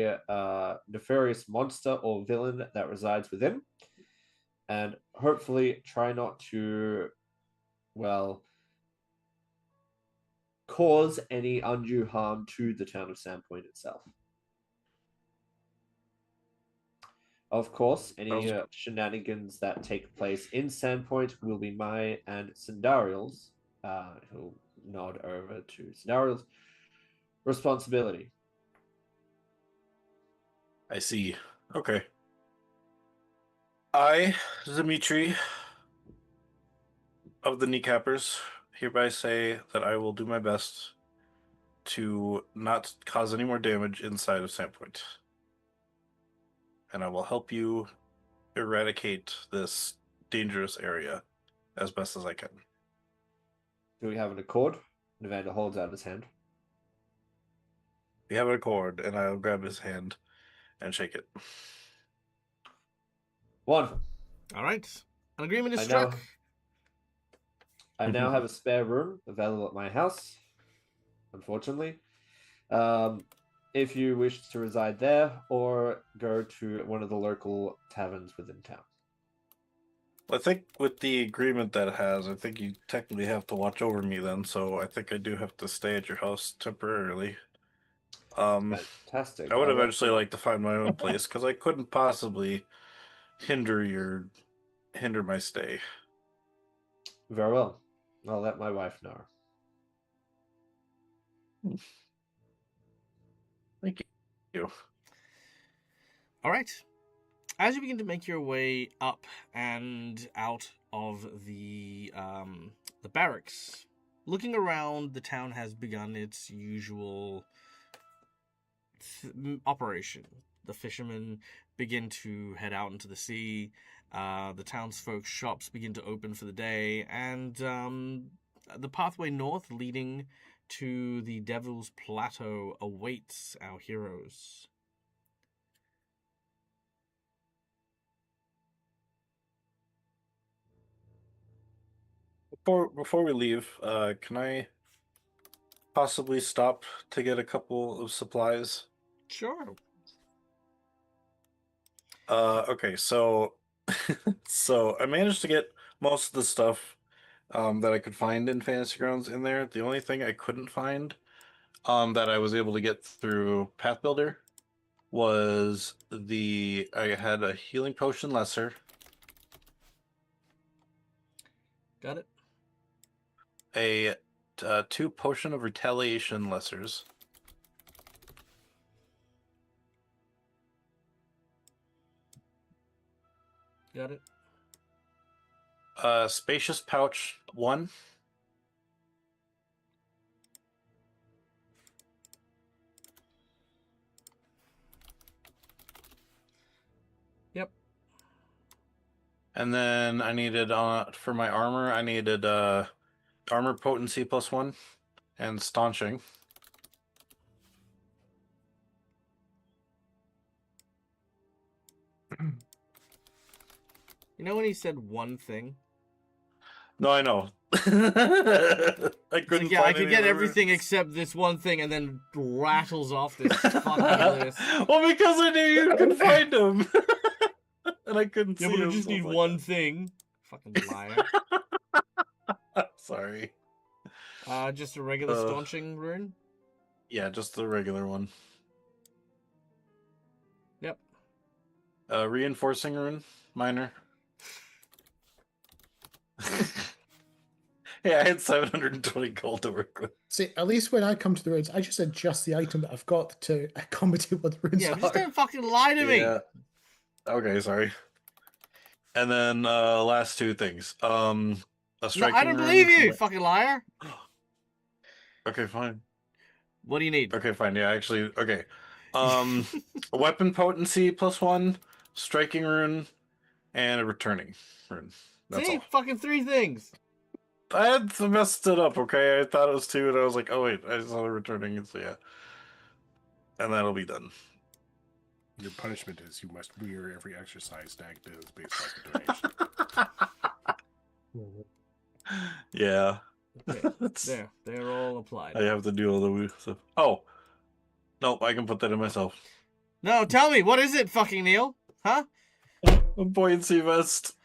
nefarious monster or villain that resides within, and hopefully try not to, well, cause any undue harm to the town of Sandpoint itself. Of course, any shenanigans that take place in Sandpoint will be my and Sindariel's, who'll nod over to Sindariel's responsibility. I see. Okay. I, Dimitri, of the Kneecappers, hereby say that I will do my best to not cause any more damage inside of Sandpoint. And I will help you eradicate this dangerous area as best as I can. Do we have an accord? Nevada holds out his hand. We have an accord, and I'll grab his hand and shake it. Wonderful. All right. An agreement is I struck. know. I now have a spare room available at my house, unfortunately. If you wish to reside there or go to one of the local taverns within town. I think with the agreement that it has, I think you technically have to watch over me then, so I think I do have to stay at your house temporarily. Fantastic. I would eventually like to find my own place because I couldn't possibly hinder my stay. Very well. I'll let my wife know. Thank you. All right. As you begin to make your way up and out of the barracks, looking around, the town has begun its usual operation. The fishermen begin to head out into the sea. The townsfolk's shops begin to open for the day, and the pathway north leading to the Devil's Plateau awaits our heroes. Before we leave, can I possibly stop to get a couple of supplies? Sure. Okay, so so I managed to get most of the stuff that I could find in Fantasy Grounds in there. The only thing I couldn't find that I was able to get through Path Builder was I had a healing potion lesser. Got it. A 2 potion of retaliation lessers. Got it. Spacious pouch 1. Yep. And then I needed for my armor, I needed armor potency +1 and staunching. You know when he said one thing? No, I know. I It's couldn't like, yeah, I find could any get other everything routes. except this one thing, and then rattles off this fucking list. Well, because I knew you could find him. And I couldn't Yeah, see but I him. just so I need was like, one thing. Fucking liar. Sorry. Just a regular staunching rune? Yeah, just the regular one. Yep. Reinforcing rune, minor. Yeah, I had 720 gold to work with. See, at least when I come to the runes, I just adjust the item that I've got to accommodate what the runes Yeah, are. but just don't fucking lie to me. Yeah. Okay, sorry. And then last 2 things. A No, striking I don't rune believe for you, my- fucking liar. Okay, fine. What do you need? Okay, fine. Yeah, actually, okay. Weapon potency +1, striking rune, and a returning rune. That's See? all. Fucking 3 things. I had messed it up, okay? I thought it was 2, and I was like, oh wait, I saw the returning, so yeah. And that'll be done. Your punishment is you must wear every exercise tag that is based off a donation. Yeah. Okay, there. They're all applied. I have to do all the weird stuff. Oh. Nope, I can put that in myself. No, tell me, what is it, fucking Neil? Huh? A buoyancy vest.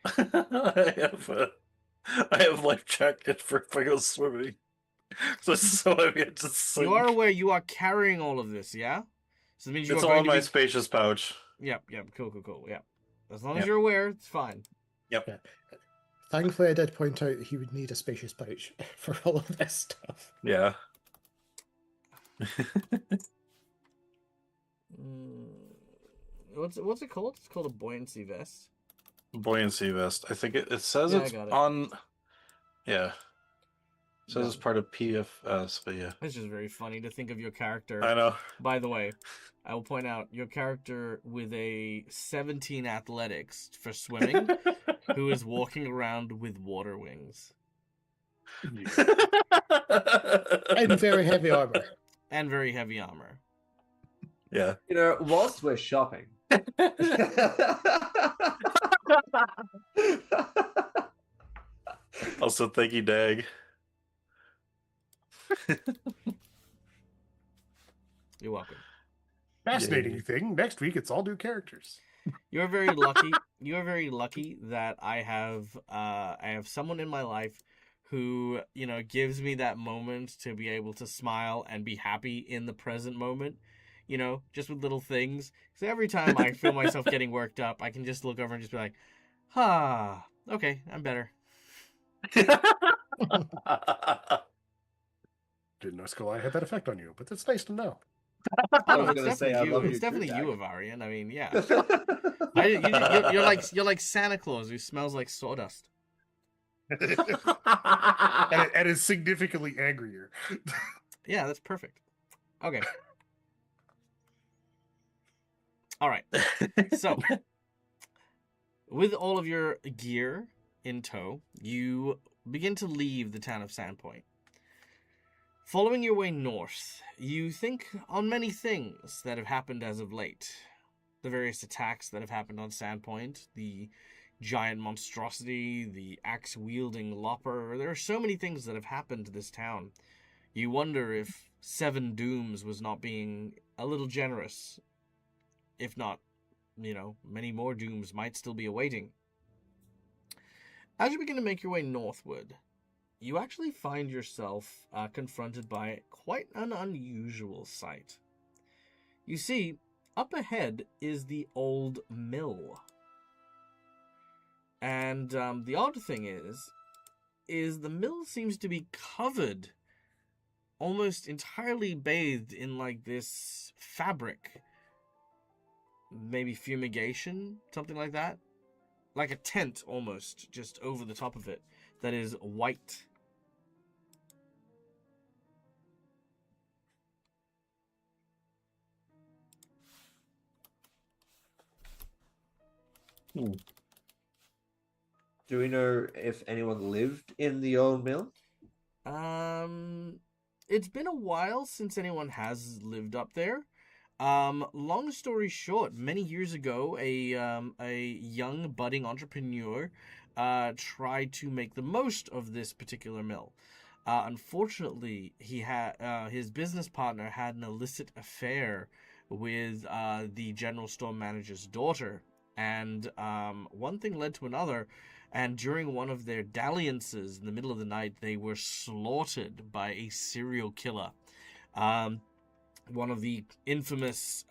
I have life jacket for if I go swimming. So it's so heavy I just sink. You are aware you are carrying all of this, yeah? So that means you It's are all going in to my be... spacious pouch. Yep, cool, yeah. As long as Yep. you're aware, it's fine. Yep. Thankfully, I did point out that he would need a spacious pouch for all of this stuff. Yeah. What's it called? It's called a buoyancy vest. Buoyancy vest. I think it says Yeah, I it's got it. on. Yeah. It says Yeah. it's part of PF2, but yeah. It's just very funny to think of your character. I know. By the way, I will point out your character with a 17 athletics for swimming, who is walking around with water wings. And very heavy armor. And very heavy armor. Yeah. You know, whilst we're shopping. Also, thank you, Dag. You're welcome. Fascinating thing. Next week, it's all new characters. You're very lucky. You are very lucky that I have someone in my life who, you know, gives me that moment to be able to smile and be happy in the present moment. You know, just with little things. So every time I feel myself getting worked up, I can just look over and just be like, "Ah, okay, I'm better." Didn't know Skull Eye had that effect on you, but that's nice to know. Oh, I no, was it's gonna say, I definitely you. love It's you too, definitely you, Dak. Avarian. I mean, yeah. You're like Santa Claus who smells like sawdust. And is significantly angrier. Yeah, that's perfect. Okay. All right. So, with all of your gear in tow, you begin to leave the town of Sandpoint. Following your way north, you think on many things that have happened as of late. The various attacks that have happened on Sandpoint, the giant monstrosity, the axe-wielding lopper. There are so many things that have happened to this town. You wonder if 7 dooms was not being a little generous. If not, you know, many more dooms might still be awaiting. As you begin to make your way northward, you actually find yourself confronted by quite an unusual sight. You see, up ahead is the old mill. And the odd thing is the mill seems to be covered, almost entirely bathed in like this fabric. Maybe fumigation, something like that. Like a tent almost, just over the top of it, that is white. Do we know if anyone lived in the old mill? It's been a while since anyone has lived up there. Long story short, many years ago, a young budding entrepreneur tried to make the most of this particular mill. Unfortunately, he had his business partner had an illicit affair with the general store manager's daughter, and one thing led to another. And during one of their dalliances in the middle of the night, they were slaughtered by a serial killer. One of the infamous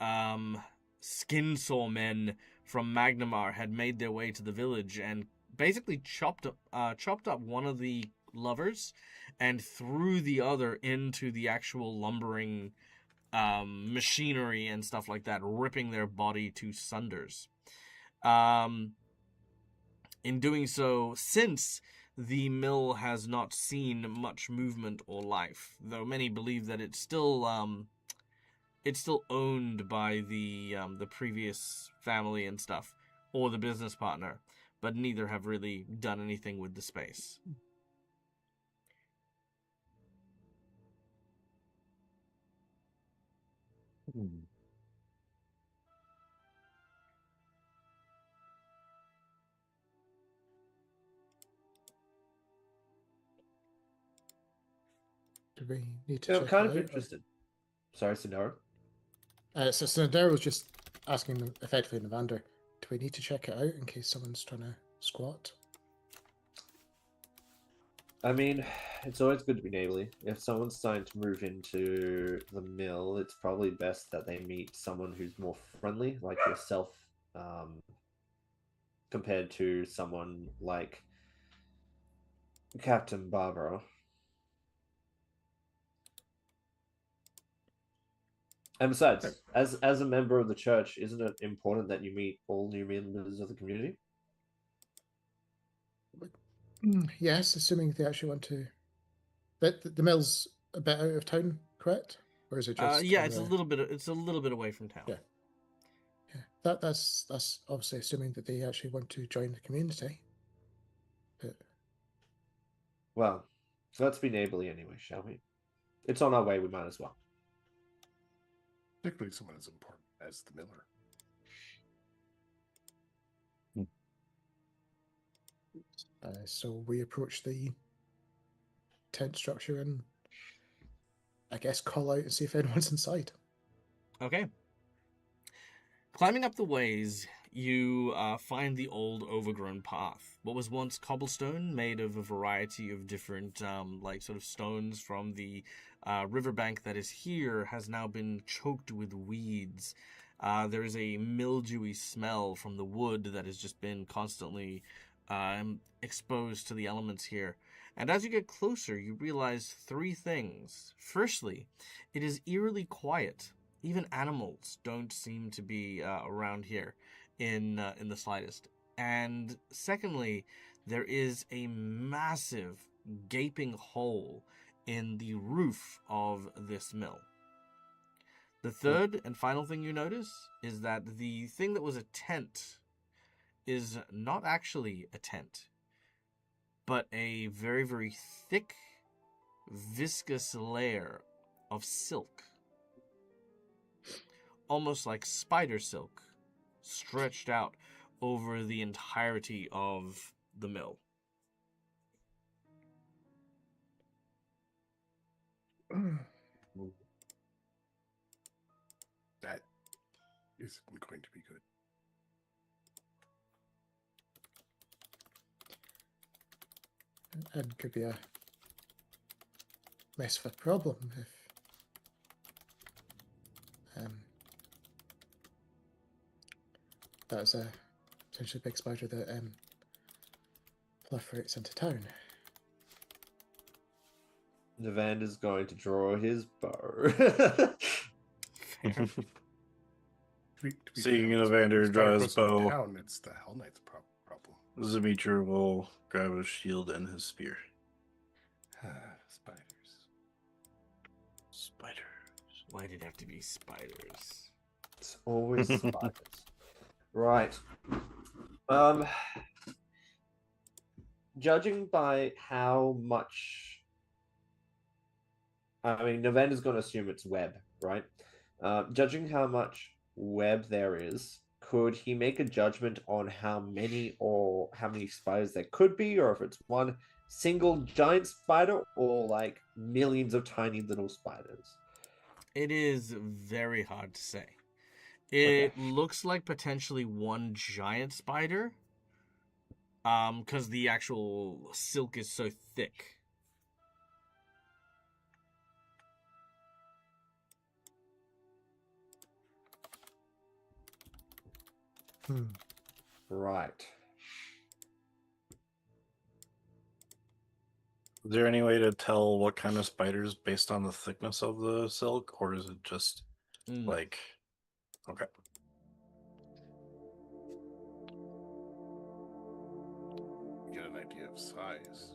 skin saw men from Magnamar had made their way to the village and basically chopped up one of the lovers and threw the other into the actual lumbering machinery and stuff like that, ripping their body to sunders. In doing so, since the mill has not seen much movement or life, though many believe that it's still owned by the previous family and stuff, or the business partner, but neither have really done anything with the space. Do we need to I'm check kind it of out? interested. Sorry, Sonora. So Sandero was just asking effectively Navander, do we need to check it out in case someone's trying to squat? I mean, it's always good to be neighborly. If someone's starting to move into the mill, it's probably best that they meet someone who's more friendly, like yourself, compared to someone like Captain Barbara. And besides, as a member of the church, isn't it important that you meet all new members of the community? Yes, assuming they actually want to. The mill's a bit out of town, correct? Or is it just? Yeah, it's a little bit away from town. Yeah. Yeah, that's obviously assuming that they actually want to join the community. But Well, let's be neighborly anyway, shall we? It's on our way. We might as well. Particularly someone as important as the miller. so we approach the tent structure and I guess call out and see if anyone's inside. Okay. Climbing up the ways, you find the old overgrown path. What was once cobblestone, made of a variety of different, like, sort of stones from the riverbank that is here, has now been choked with weeds. There is a mildewy smell from the wood that has just been constantly exposed to the elements here. And as you get closer, you realize three things. Firstly, it is eerily quiet. Even animals don't seem to be around here in the slightest. And secondly, there is a massive gaping hole in the roof of this mill. The third and final thing you notice is that the thing that was a tent is not actually a tent, but a very, very thick, viscous layer of silk. Almost like spider silk, stretched out over the entirety of the mill. That isn't going to be good. And could be a mess of a problem if that was a potentially big spider that proliferates into town. Nevander's going to draw his bow. Seeing fair, Evander it's draw gotta his go bow. down, it's the Hell Knight's problem. Dimitri will grab his shield and his spear. Spiders. Spiders. Why did it have to be spiders? It's always spiders. Right. Judging by how much, I mean, Nevander's going to assume it's web, right? Judging how much web there is, could he make a judgment on how many spiders there could be, or if it's one single giant spider or like millions of tiny little spiders? It is very hard to say. It looks like potentially one giant spider, because the actual silk is so thick. Right. Is there any way to tell what kind of spiders based on the thickness of the silk, or is it just like, okay? Get an idea of size.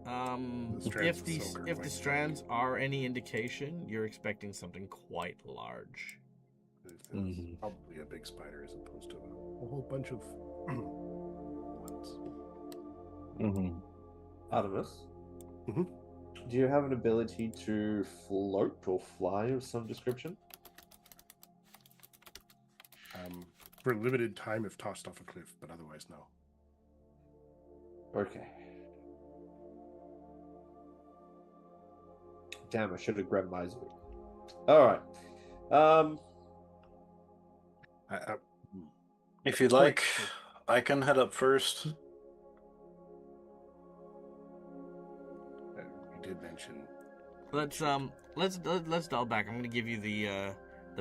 If The strands of silk are the quite strands are any indication, you're expecting something quite large. It's probably a big spider as opposed to a whole bunch of ones. Artemis, Mhm. do you have an ability to float or fly of some description? For a limited time if tossed off a cliff, but otherwise no. Okay. Damn, I should have grabbed my zoom. All right. If you'd like, I can head up first. You did mention. Let's dial back. I'm going to give you the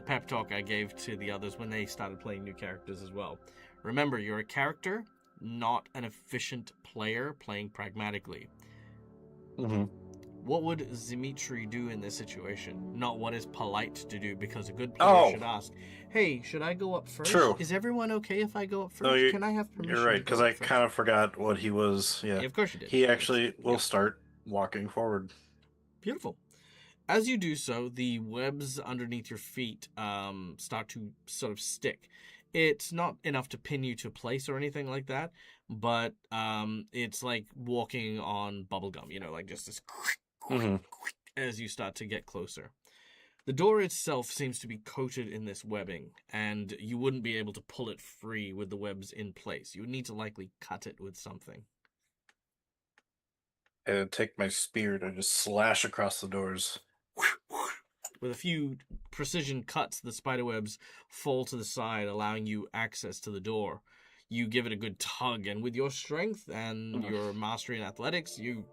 pep talk I gave to the others when they started playing new characters as well. Remember, you're a character, not an efficient player playing pragmatically. What would Dimitri do in this situation? Not what is polite to do, because a good player should ask, hey, should I go up first? True. Is everyone okay if I go up first? No, Can I have permission? You're right, to because go I up first? kind of forgot what he was. Yeah, Of course you did. he actually will start walking forward. Beautiful. As you do so, the webs underneath your feet start to sort of stick. It's not enough to pin you to place or anything like that, but it's like walking on bubblegum, like just this as you start to get closer. The door itself seems to be coated in this webbing, and you wouldn't be able to pull it free with the webs in place. You would need to likely cut it with something. And take my spear and just slash across the doors. With a few precision cuts, the spiderwebs fall to the side, allowing you access to the door. You give it a good tug, and with your strength and your mastery in athletics, you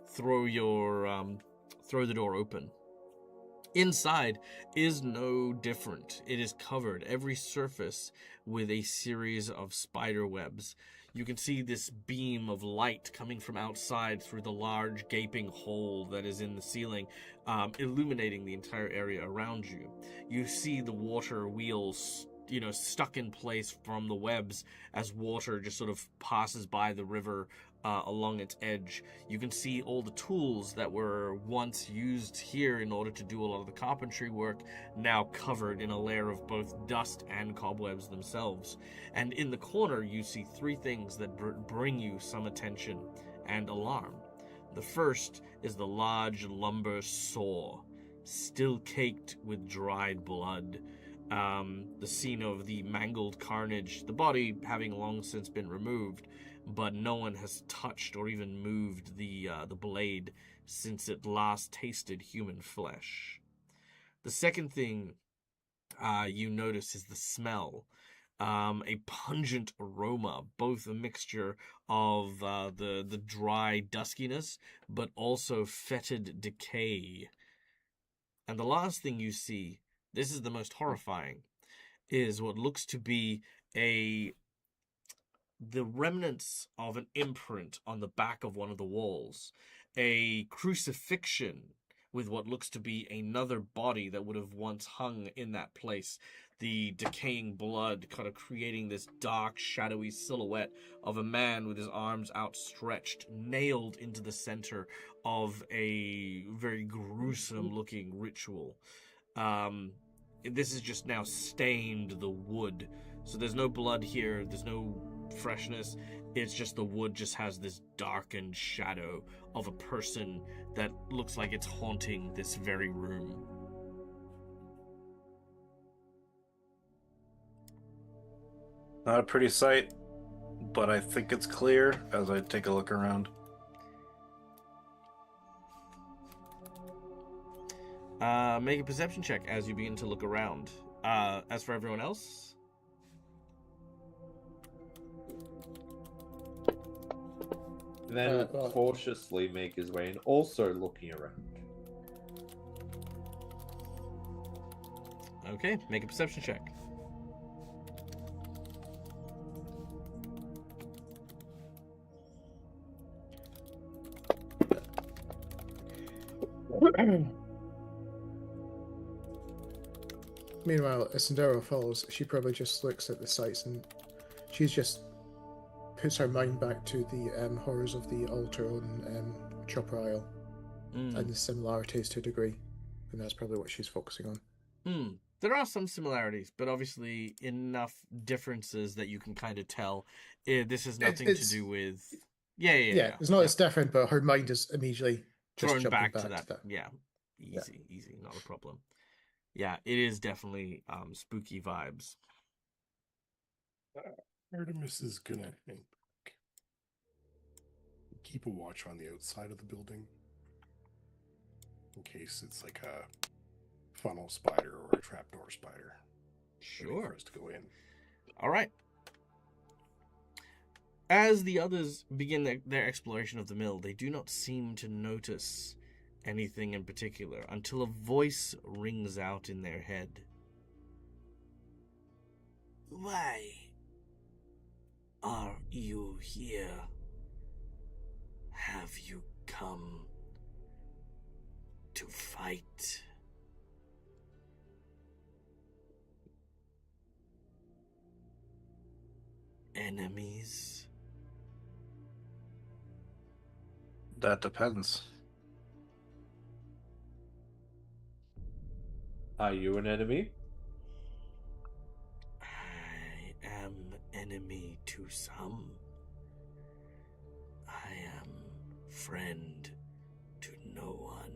throw the door open. Inside is no different. It is covered, every surface, with a series of spider webs. You can see this beam of light coming from outside through the large gaping hole that is in the ceiling, illuminating the entire area around you. You see the water wheels, stuck in place from the webs as water just sort of passes by the river along its edge. You can see all the tools that were once used here in order to do a lot of the carpentry work, now covered in a layer of both dust and cobwebs themselves. And in the corner, you see three things that bring you some attention and alarm. The first is the large lumber saw, still caked with dried blood. The scene of the mangled carnage, the body having long since been removed, but no one has touched or even moved the blade since it last tasted human flesh. The second thing you notice is the smell. A pungent aroma, both a mixture of the dry duskiness, but also fetid decay. And the last thing you see, this is the most horrifying, is what looks to be the remnants of an imprint on the back of one of the walls. A crucifixion with what looks to be another body that would have once hung in that place. The decaying blood kind of creating this dark, shadowy silhouette of a man with his arms outstretched, nailed into the center of a very gruesome-looking ritual. This is just now stained the wood. So there's no blood here, there's no freshness. It's just the wood just has this darkened shadow of a person that looks like it's haunting this very room. Not a pretty sight, but I think it's clear as I take a look around. Make a perception check as you begin to look around. As for everyone else, then cautiously make his way and also looking around. okay, make a perception check. Meanwhile, as Sandero follows, she probably just looks at the sights and she's just puts her mind back to the horrors of the altar on Chopper Isle and the similarities to a degree, and that's probably what she's focusing on. There are some similarities, but obviously enough differences that you can kind of tell this has nothing to do with. Yeah. It's not as different, but her mind is immediately just thrown back to that. that. Yeah, easy, not a problem. Yeah, it is definitely spooky vibes. Artemis is gonna keep a watch on the outside of the building in case it's like a funnel spider or a trapdoor spider. Sure. For us to go in. All right. As the others begin their exploration of the mill, they do not seem to notice anything in particular until a voice rings out in their head. Why are you here? Have you come to fight? Enemies? That depends. Are you an enemy? I am enemy to some. I am friend to no one.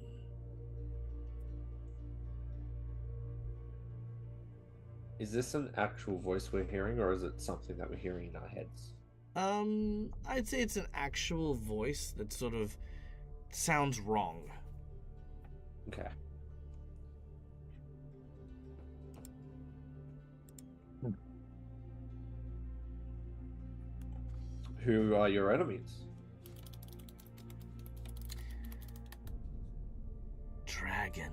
Is this an actual voice we're hearing, or is it something that we're hearing in our heads? I'd say it's an actual voice that sort of sounds wrong. Okay. Who are your enemies? Dragon.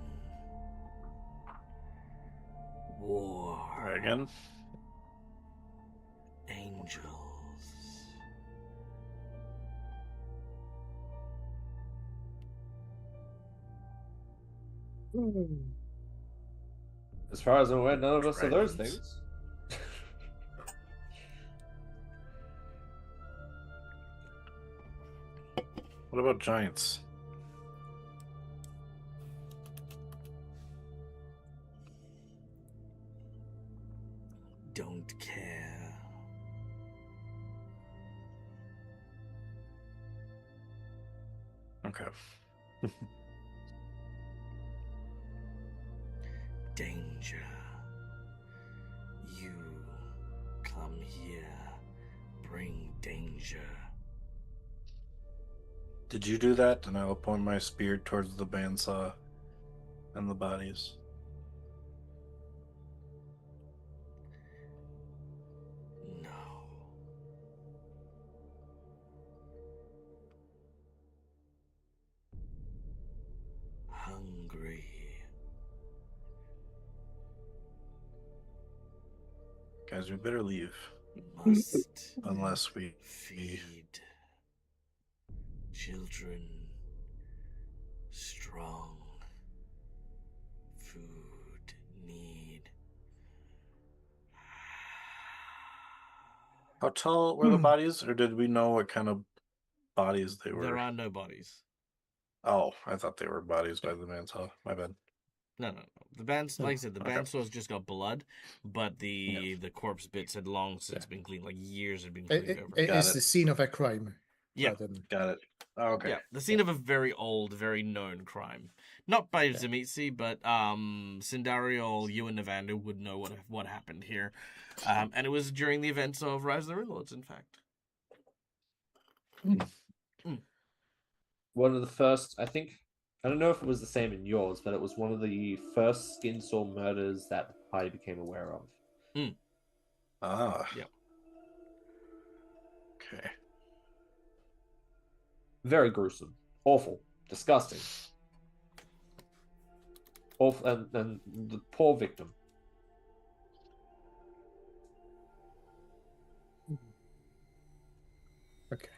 War. Dragon. Angels. As far as I'm aware, none of us are those Dragons. things. What about giants? Don't care. Okay. Danger. You come here. Bring danger. Did you do that? And I will point my spear towards the bandsaw and the bodies. No. Hungry. Guys, we better leave. Must Unless we... feed children strong food need. How tall were the bodies? Or did we know what kind of bodies they were? There are no bodies. Oh, I thought they were bodies by the bandsaw. My bad. No. The band, like I said, the Okay. bandsaw's just got blood, but the corpse bits had long since been cleaned, like years had been cleaned over. It Got is it. the scene of a crime. Yeah. rather than- Got it. Oh, okay. Yeah, the scene of a very old, very known crime. Not by Zemitsi, but Sindariel, you and Navander would know what happened here. And it was during the events of Rise of the Rinlords, in fact. One of the first, I don't know if it was the same in yours, but it was one of the first skin saw murders that the party became aware of. Ah. Yep. Okay. Very gruesome, awful, disgusting. Awful, and the poor victim. Okay.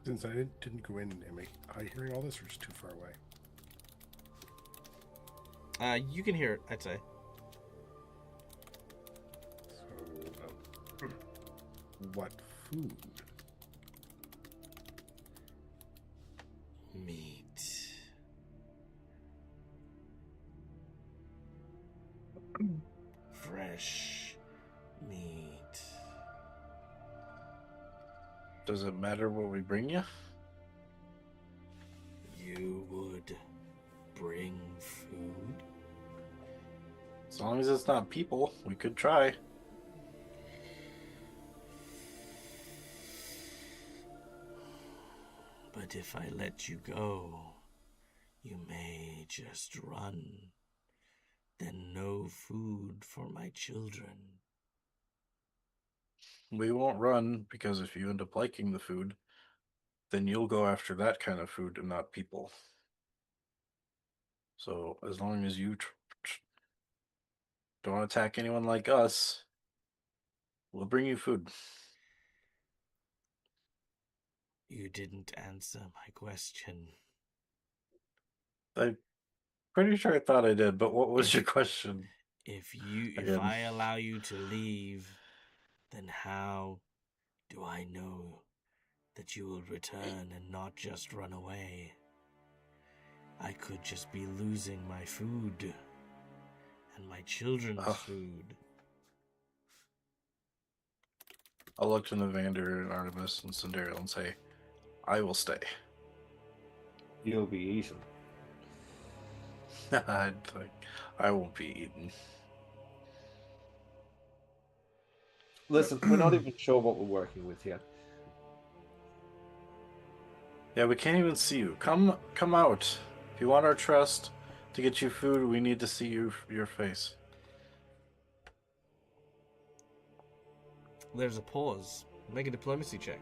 Since I didn't go in, am I hearing all this or just too far away? You can hear it, I'd say. So, what food? Meat. Fresh meat. Does it matter what we bring you? You would bring food? As long as it's not people, we could try. But if I let you go, you may just run. Then no food for my children. We won't run, because if you end up liking the food, then you'll go after that kind of food and not people. So as long as you don't attack anyone like us, we'll bring you food. You didn't answer my question. I'm pretty sure I thought I did, but what was your question? If Again. I allow you to leave, then how do I know that you will return and not just run away? I could just be losing my food and my children's food. I'll look to Navander and Artemis and Sindariel and say, I will stay. You'll be eaten. I won't be eaten. Listen, we're not even sure what we're working with here. Yeah, we can't even see you. Come out. If you want our trust to get you food, we need to see your face. There's a pause. Make a diplomacy check.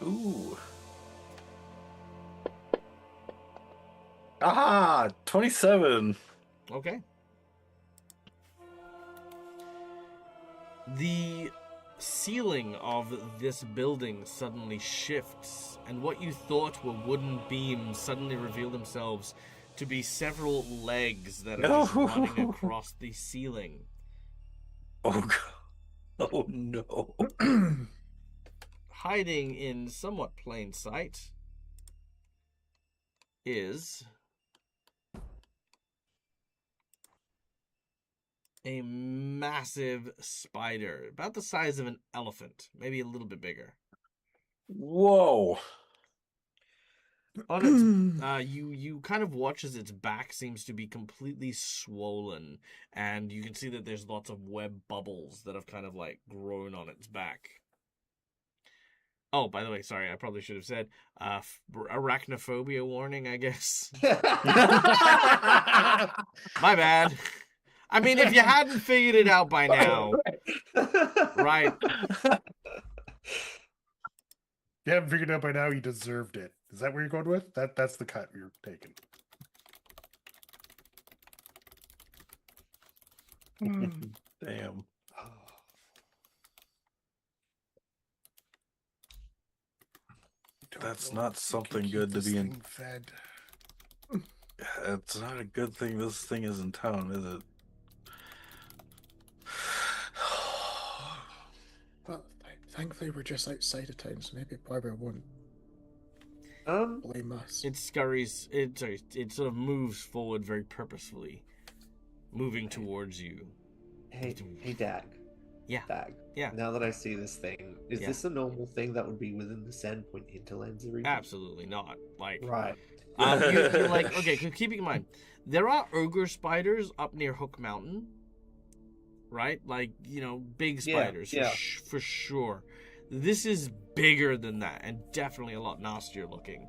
Ooh. Ah, 27. Okay. The ceiling of this building suddenly shifts, and what you thought were wooden beams suddenly reveal themselves to be several legs that are just running across the ceiling. Oh god. Oh no. Hiding in somewhat plain sight is a massive spider, about the size of an elephant, maybe a little bit bigger. Whoa. On its, you kind of watch as its back seems to be completely swollen, and you can see that there's lots of web bubbles that have kind of like grown on its back. Oh, by the way, sorry, I probably should have said arachnophobia warning, I guess. My bad. I mean, if you hadn't figured it out by now, right? You haven't figured it out by now, you deserved it. Is that where you're going with? That's the cut you're taking. Damn. That's not something good to be in. Fed. It's not a good thing this thing is in town, is it? But thankfully, we're just outside of town, so maybe Barbara won't blame us. It scurries. It sort of moves forward very purposefully, moving towards you. Hey, Dag. Yeah. Dag. Yeah. Now that I see this thing, is this a normal thing that would be within the Sandpoint hinterlands region? Absolutely not. Like, Right. you're like, okay, keeping in mind, there are ogre spiders up near Hook Mountain, right? Like, big spiders, for sure. This is bigger than that, and definitely a lot nastier looking.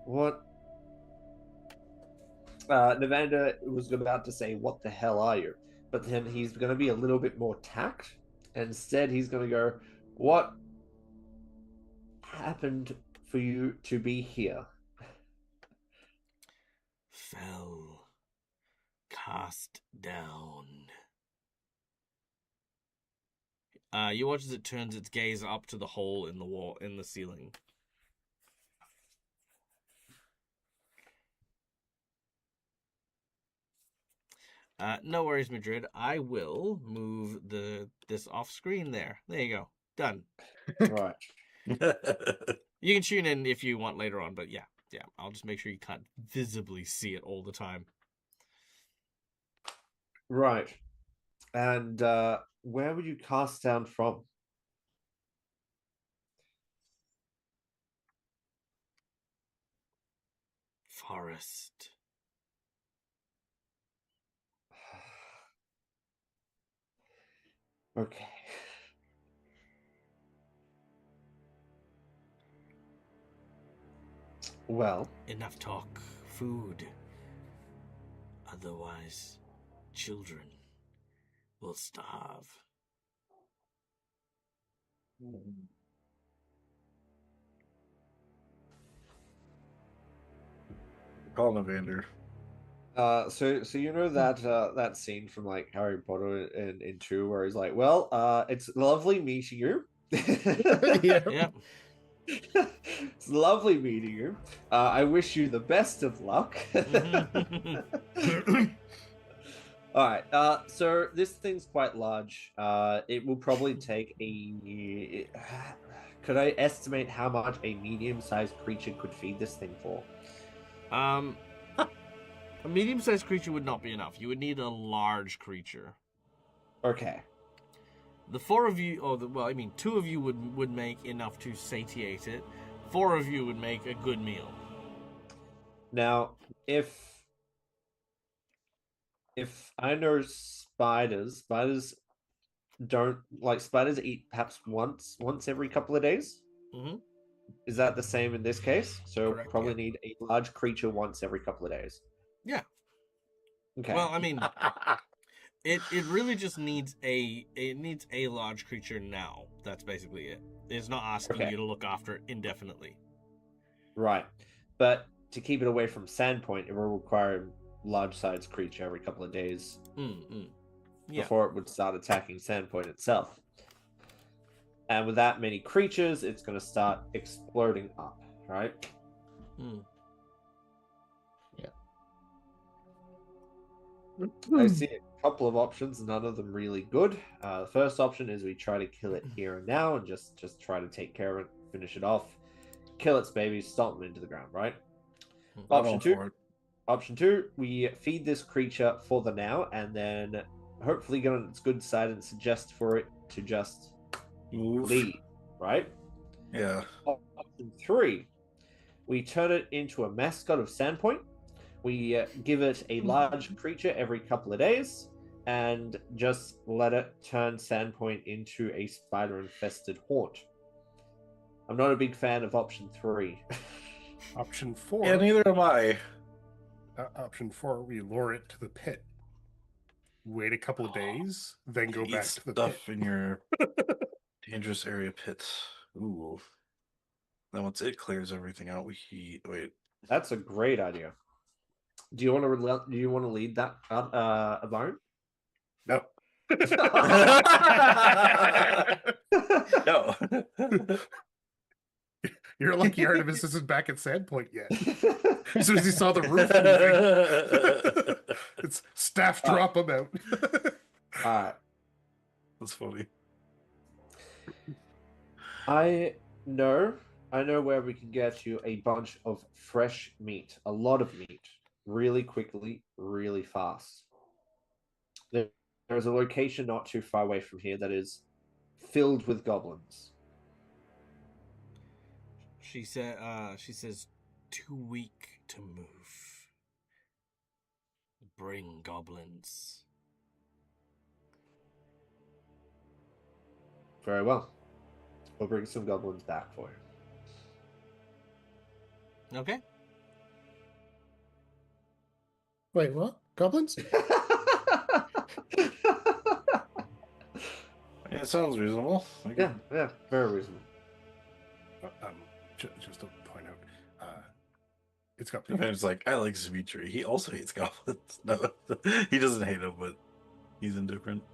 What? Navander was about to say, "What the hell are you?" But then he's going to be a little bit more tact. Instead, he's going to go, "What happened for you to be here?" Fell. Cast down. You watch as it turns its gaze up to the hole in the wall, in the ceiling. No worries, Madrid. I will move this off screen there. There you go. Done. Right. You can tune in if you want later on, but yeah. I'll just make sure you can't visibly see it all the time. Right. And where would you cast down from? Forest. Okay. Well, Enough talk. Food. Otherwise, children will starve. Call Navander. so you know that that scene from like Harry Potter in 2 where he's like, "Well, it's lovely meeting you." Yeah. It's lovely meeting you. I wish you the best of luck. All right. So this thing's quite large. It will probably take a. Could I estimate how much a medium-sized creature could feed this thing for? A medium-sized creature would not be enough. You would need a large creature. Okay. The 4 of you, 2 of you would make enough to satiate it. 4 of you would make a good meal. Now, if if I know spiders don't like spiders eat perhaps once every couple of days. Mm-hmm. Is that the same in this case? So Correct, probably yeah. need a large creature once every couple of days. Yeah. Okay. Well, I mean, it really just needs a large creature now. That's basically it. It's not asking Okay. you to look after it indefinitely. Right. But to keep it away from Sandpoint, it will require a large-sized creature every couple of days Yeah. before it would start attacking Sandpoint itself. And with that many creatures, it's going to start exploding up, right? I see a couple of options, none of them really good. The first option is we try to kill it here and now and just try to take care of it, finish it off, kill its babies, stomp them into the ground, right? I'm all for it. Option two, we feed this creature for the now and then hopefully get on its good side and suggest for it to just Move. leave, right? Yeah. Option three, we turn it into a mascot of Sandpoint. We give it a large creature every couple of days and just let it turn Sandpoint into a spider-infested haunt. I'm not a big fan of option three. Option 4. Yeah, neither am I. Option 4, we lure it to the pit. Wait a couple of days, then go Eat back to the stuff pit. in your dangerous area pit. Ooh. Then once it clears everything out, wait. That's a great idea. Do you want to lead that, Abaron? No. No. You're lucky Artemis isn't back at Sandpoint yet. As soon as he saw the roof moving, it's staff drop him out. Alright. That's funny. I know where we can get you a bunch of fresh meat, a lot of meat, really quickly, really fast. There's a location not too far away from here that is filled with goblins. She says, too weak to move. Bring goblins. Very well. We'll bring some goblins back for you. Okay. Wait, what? Goblins? Yeah, it sounds reasonable. yeah, very reasonable. Just to point out, it's got. And it's like, I like Dimitri. He also hates goblins. No, he doesn't hate them, but he's indifferent.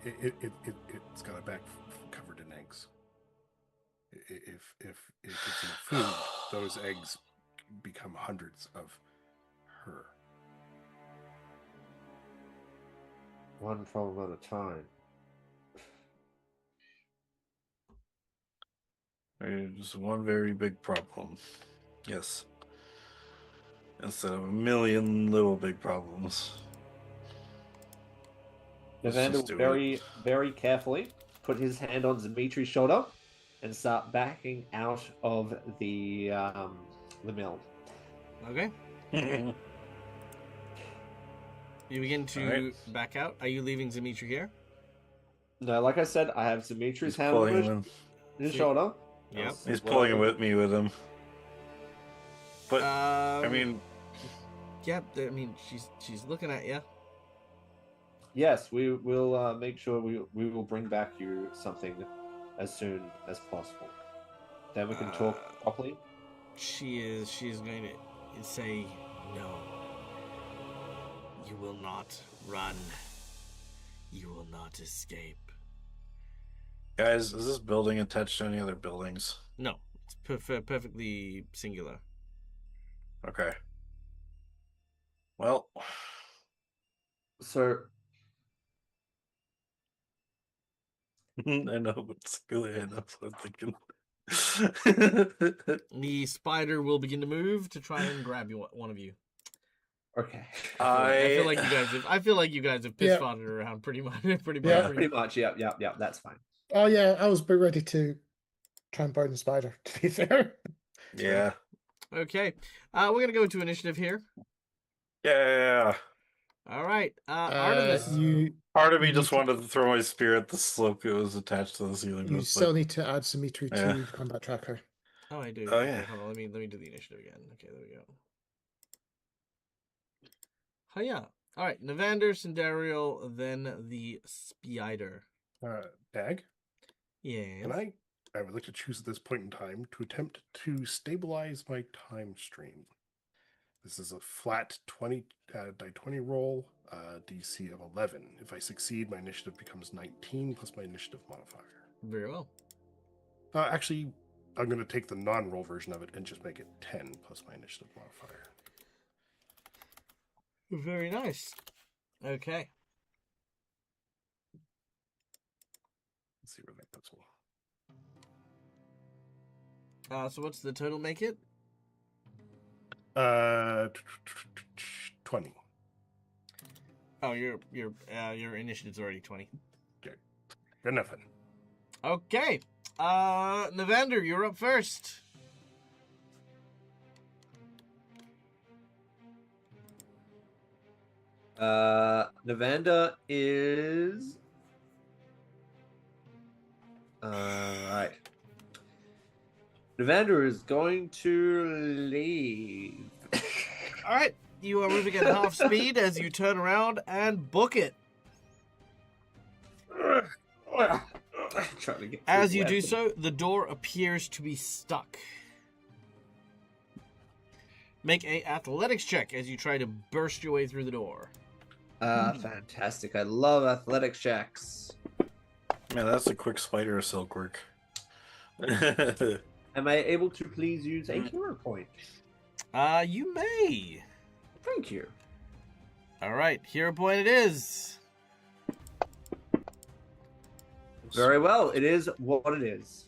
It's got a back covered in eggs. If it's enough food, those eggs become hundreds of her. One problem at a time. Just one very big problem. Yes. Instead of a million little big problems. Evander will very, very carefully put his hand on Dimitri's shoulder and start backing out of the mill. Okay. You begin to back out. Are you leaving Dimitri here? No, like I said, I have Dimitri's hand pulling on him his shoulder. Yep. He's pulling him with me with him. But I mean, yeah. I mean, she's looking at you. Yes, we will make sure we will bring back you something as soon as possible. Then we can talk properly. She is going to say no. You will not run. You will not escape. guys, is this building attached to any other buildings? No, it's perfectly singular. Okay. Well, So I know, but singular, that's what I'm thinking. The spider will begin to move to try and grab you, one of you. okay. I feel like you guys have piss Yeah. foddered around pretty much. Yeah. Pretty much, yeah, that's fine. Oh yeah, I was about ready to try and burn the spider, to be fair. Yeah. Okay, we're gonna go to initiative here. Yeah. All right. Artemis. You Part of me You just need to- wanted to throw my spear at the slope it was attached to the ceiling. you but still need to add symmetry Yeah. to the combat tracker. Oh, I do. Oh, Okay, yeah. hold on. Let me do the initiative again. Okay, there we go. Hiya. All right, Navander, Sindariel, then the Spider. Dag, Yeah. can I would like to choose at this point in time to attempt to stabilize my time stream. This is a flat 20 die 20 roll, DC of 11. If I succeed, my initiative becomes 19 plus my initiative modifier. Very well. Actually, I'm going to take the non-roll version of it and just make it 10 plus my initiative modifier. Very nice. Okay. Let's see where that puts me. So what's the total make it? 20. Oh, your initiative's already 20. Good enough then. Okay. Navander, you're up first. Navanda is. Right. Navander is going to leave. All right. You are moving at half speed as you turn around and book it. Trying to get As through you the do weapon. so, the door appears to be stuck. Make a athletics check as you try to burst your way through the door. Fantastic. I love athletics checks. Man, that's a quick spider of silk work. Am I able to please use a hero point? You may. Thank you. All right, hero point it is. Very well. It is what it is.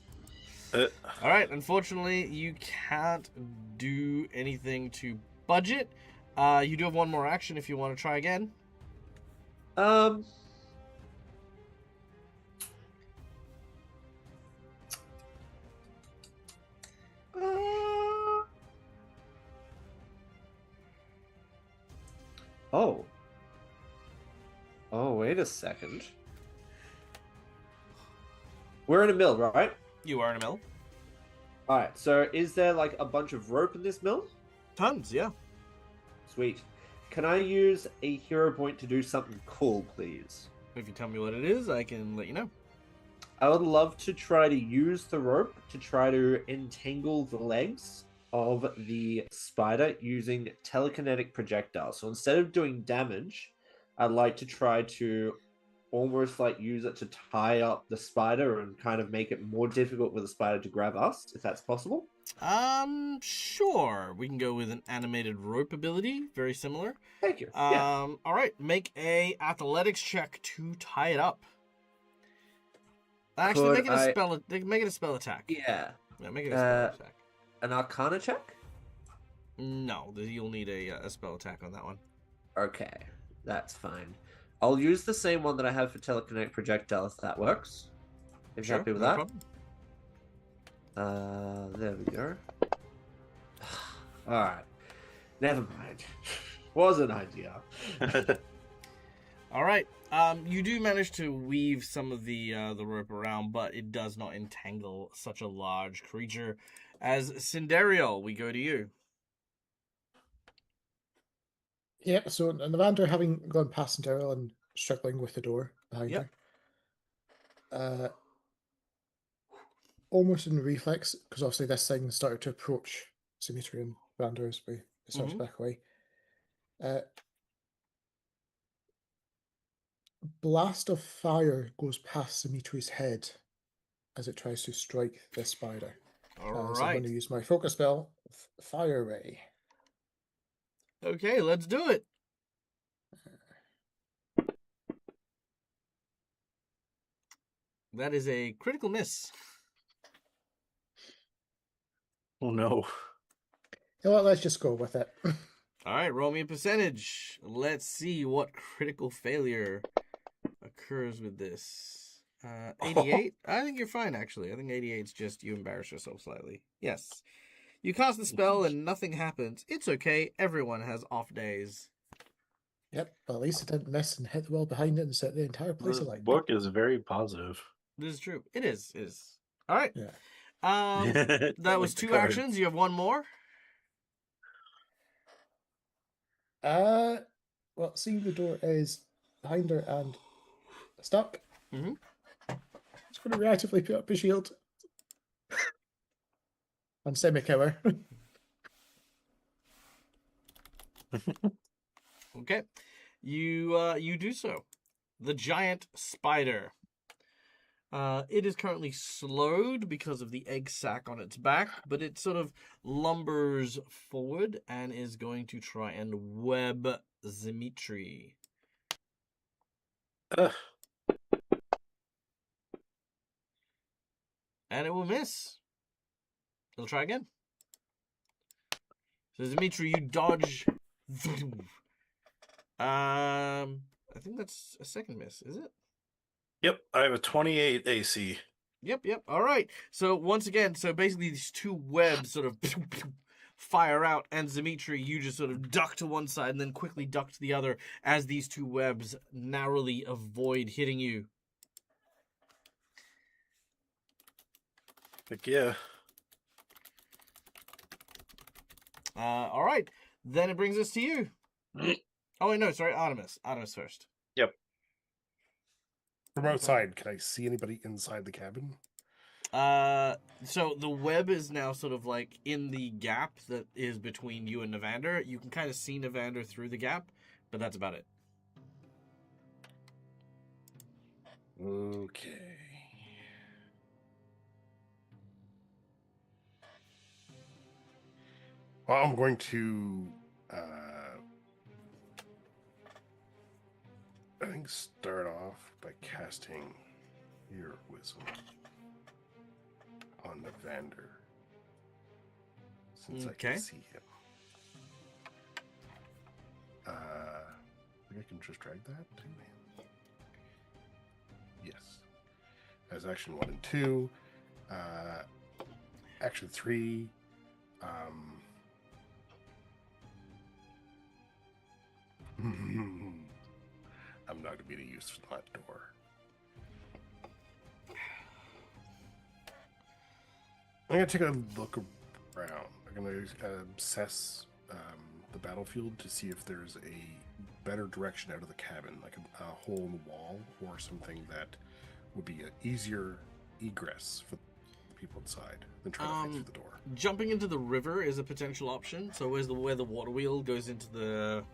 All right, unfortunately, you can't do anything to budget. You do have one more action if you want to try again. Oh. Oh, wait a second. We're in a mill, right? You are in a mill. Alright, so is there like a bunch of rope in this mill? Tons, yeah. Sweet. Can I use a hero point to do something cool, please? If you tell me what it is, I can let you know. I would love to try to use the rope to try to entangle the legs of the spider using telekinetic projectiles. So instead of doing damage, I'd like to try to almost like use it to tie up the spider and kind of make it more difficult for the spider to grab us, if that's possible. Sure. We can go with an animated rope ability, very similar. Thank you. Yeah. All right, make a athletics check to tie it up. Actually, Could make it a spell attack. Yeah. Yeah, make it a spell attack. An Arcana check? No, you'll need a spell attack on that one. Okay, that's fine. I'll use the same one that I have for telekinetic projectile if that works. If you're happy with that. Problem. There we go. Alright. Never mind. Was an idea. All right. You do manage to weave some of the rope around, but it does not entangle such a large creature. As Cinderio, we go to you. Yeah, so Navander, having gone past Daryl and struggling with the door behind Yep. her, almost in reflex, because obviously this thing started to approach Symmetry and Vander as we starts Mhm. back away. Blast of fire goes past Symmetri's head as it tries to strike this spider. All So I'm right. going to use my focus spell, Fire Ray. Okay, let's do it. That is a critical miss. Oh no. You know what, let's just go with it. All right, roll me a percentage. Let's see what critical failure occurs with this. 88? I think you're fine, actually. I think 88 is just you embarrass yourself slightly. Yes. You cast the spell and nothing happens. It's okay. Everyone has off days. Yep, but at least it didn't miss and hit the wall behind it and set the entire place This alight. book is very positive. This is true. It is. It is. All right. Yeah. That was 2 actions. You have 1 more. Well, seeing the door is behind her and stuck. Mhm. Just going to reactively put up a shield. And semi-cover. Okay. You do so. The giant spider. It is currently slowed because of the egg sac on its back, but it sort of lumbers forward and is going to try and web Dimitri. Ugh. And it will miss. It'll try again. So Dimitri, you dodge. I think that's a second miss, is it? Yep, I have a 28 AC. Yep. All right. So once again, basically these 2 webs sort of fire out, and Dimitri, you just sort of duck to one side and then quickly duck to the other as these 2 webs narrowly avoid hitting you. Heck yeah. All right. Then it brings us to you. Oh, wait, no, sorry, Artemis. Artemis first. From outside, can I see anybody inside the cabin? So the web is now sort of like in the gap that is between you and Navander. You can kind of see Navander through the gap, but that's about it. Okay. Well, I'm going to, I think, start off by casting your wisdom on Navander, since I Okay. can see him. I think I can just drag that to him. Yes. As action 1 and 2. Action 3. I'm not going to be any use for that door. I'm going to take a look around. I'm going to assess the battlefield to see if there's a better direction out of the cabin, like a hole in the wall or something that would be an easier egress for the people inside than trying to fight through the door. Jumping into the river is a potential option. So where the water wheel goes into the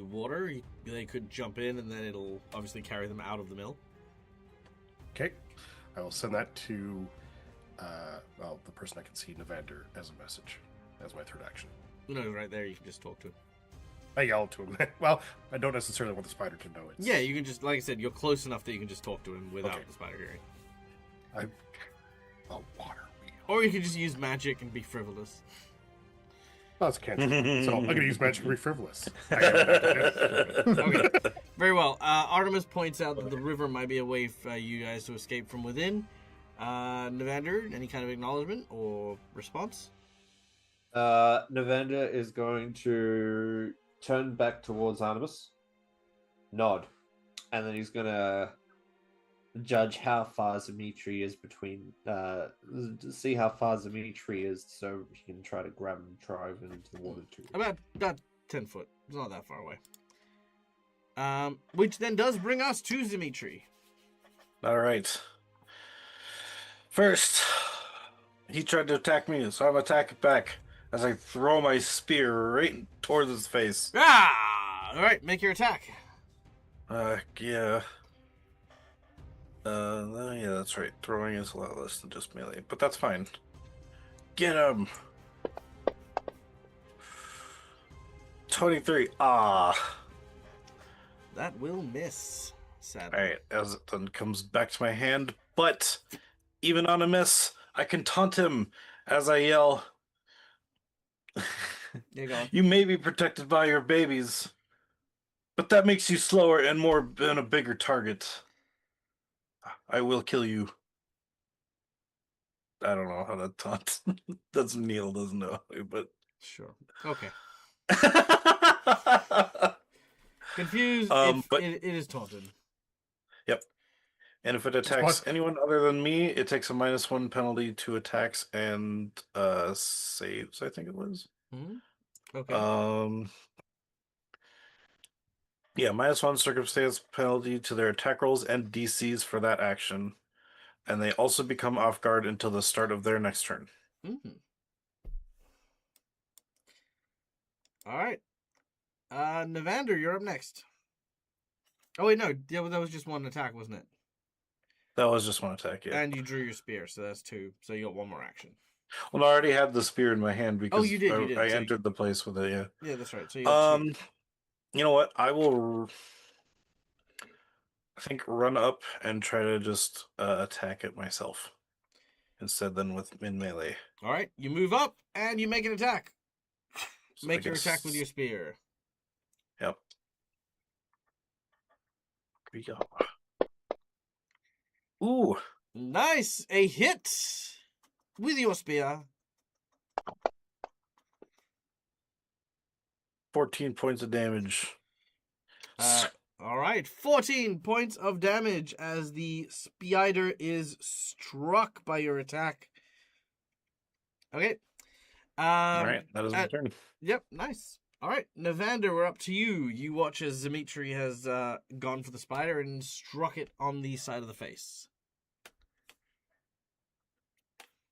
water, they could jump in, and then it'll obviously carry them out of the mill. Okay. I will send that to the person I can see, Navander, as a message, as my third action. No, right there, you can just talk to him. I yell to him. Well, I don't necessarily want the spider to know it. Yeah, you can just, like I sauld, you're close enough that you can just talk to him without Okay. the spider hearing. A water wheel. Or you can just use magic and be frivolous. Oh, it's a cantrip. So I'm going to use magic to be frivolous. I am that. Okay, very well. Artemis points out that the river might be a way for you guys to escape from within. Navander, any kind of acknowledgement or response? Navander is going to turn back towards Artemis, nod, and then he's gonna judge how far Dimitri is between. See how far Dimitri is, so he can try to grab him and drive him into the water too. About 10 foot. It's not that far away. Which then does bring us to Dimitri. All right. First, he tried to attack me, so I'm attacking back as I throw my spear right towards his face. Ah! All right, make your attack. Yeah. Yeah, that's right. Throwing is a lot less than just melee, but that's fine. Get him. 23. Ah. That will miss. Sadly. All right, as it then comes back to my hand, but even on a miss, I can taunt him as I yell. Yeah, go on. You may be protected by your babies, but that makes you slower and a bigger target. I will kill you. I don't know how to taunt. That's Neil doesn't know, but Sure. Okay. Confused. But It is taunted. yep. And if it Just attacks what? anyone other than me, it takes a -1 penalty to attacks and saves, I think it was. Hmm. Okay. Yeah, -1 circumstance penalty to their attack rolls and DCs for that action. And they also become off guard until the start of their next turn. Mm-hmm. All right. Navander, you're up next. Oh wait, no, yeah, well, that was just one attack, wasn't it? That was just one attack, yeah. And you drew your spear, so that's 2. So you got 1 more action. Well, I already had the spear in my hand because you did. I So entered the place with it, yeah. Yeah, that's right. So you got 2. You know what? I will, I think, run up and try to just attack it myself instead than with in melee. All right, you move up and you make an attack. So Make your attack with your spear. Yep. Here we go. Ooh. Nice, a hit with your spear. 14 points of damage. All right, 14 points of damage as the spider is struck by your attack. Okay. All right, that is my turn. Yep, nice. All right, Navander, we're up to you. You watch as Dimitri has gone for the spider and struck it on the side of the face.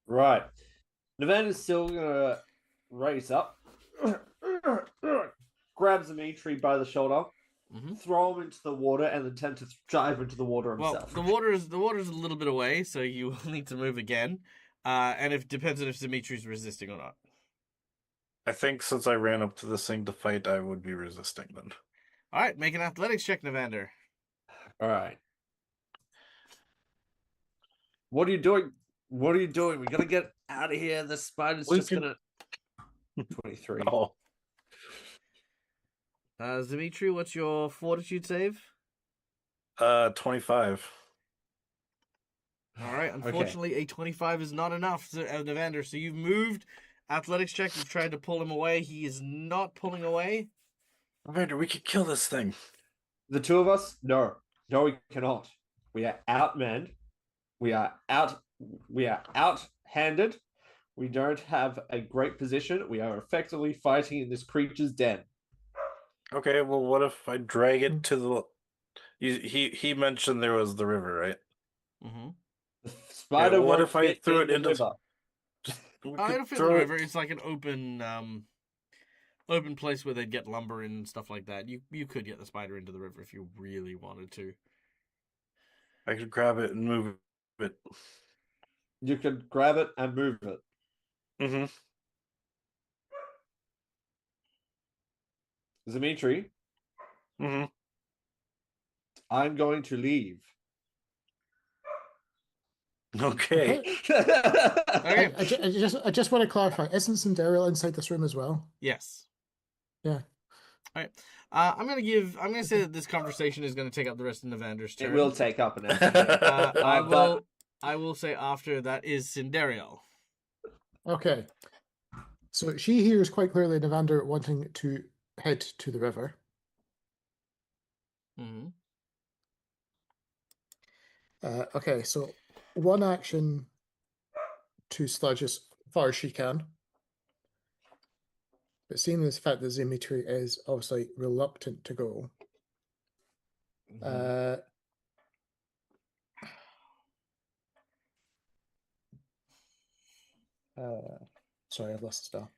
Right. Navander's still gonna raise up, grabs Dimitri by the shoulder, throw him into the water, and then attempt to dive into the water himself. Well, the water's a little bit away, so you will need to move again. And it depends on if Dimitri's resisting or not. I think since I ran up to this thing to fight, I would be resisting then. All right, make an athletics check, Navander. All right. What are you doing? What are you doing? We gotta get out of here. The spider's just gonna. 23. Oh, Dimitri, what's your fortitude save? 25. All right, unfortunately, a 25 is not enough, Navander. So you've moved. Athletics check, you've tried to pull him away. He is not pulling away. Commander, we could kill this thing. The two of us? No. No, we cannot. We are outmanned. We are outhanded. We don't have a great position. We are effectively fighting in this creature's den. Okay, well, what if I drag it to the... He mentioned there was the river, right? Mm-hmm. The spider what won't if I fit threw in it into... the river. It'll fit in the river. It's like an open place where they'd get lumber and stuff like that. You could get the spider into the river if you really wanted to. I could grab it and move it. You could grab it and move it. Mm-hmm. Dimitri, Mm-hmm. I'm going to leave. Okay. Okay. I just want to clarify. Isn't Cinderella inside this room as well? Yes. Yeah. All right. I'm gonna say that this conversation is gonna take up the rest of Navander's turn. It will take up an episode. I will say after that is Cinderio. Okay. So she hears quite clearly Navander wanting to head to the river. Mm-hmm. Okay, so one action to sludge as far as she can. But seeing as the fact that Dimitri is obviously reluctant to go, sorry, I've lost the spell.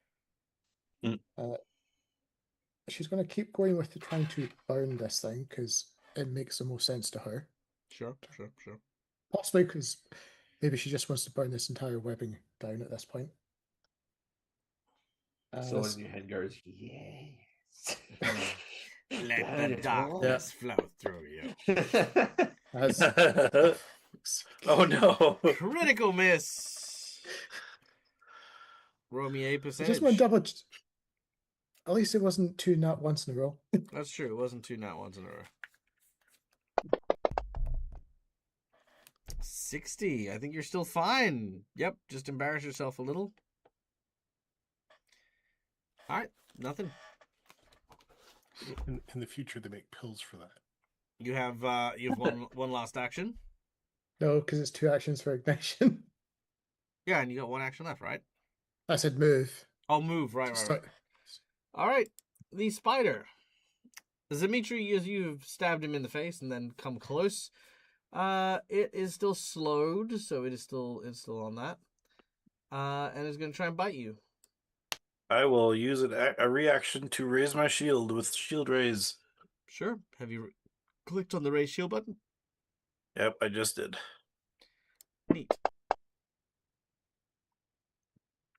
She's going to keep going with trying to burn this thing because it makes the most sense to her. Sure. Possibly because maybe she just wants to burn this entire webbing down at this point. So in your head goes, yes. Let the darkness flow through you. As Oh no! Critical miss. Roll me a I percentage. just want to double. At least it wasn't 2 nat once in a row. That's true. It wasn't 2 nat ones in a row. 60. I think you're still fine. Yep. Just embarrass yourself a little. All right. Nothing. In the future, they make pills for that. You have one last action. No, because it's 2 actions for ignition. Yeah, and you got 1 action left, right? I said move. Oh, move. Right. Just Right. All right. The spider. Dimitri, as you've stabbed him in the face and then come close, it is still slowed, so it's still on that, and it's going to try and bite you. I will use a reaction to raise my shield with shield raise. Sure. Have you clicked on the raise shield button? Yep, I just did. Neat.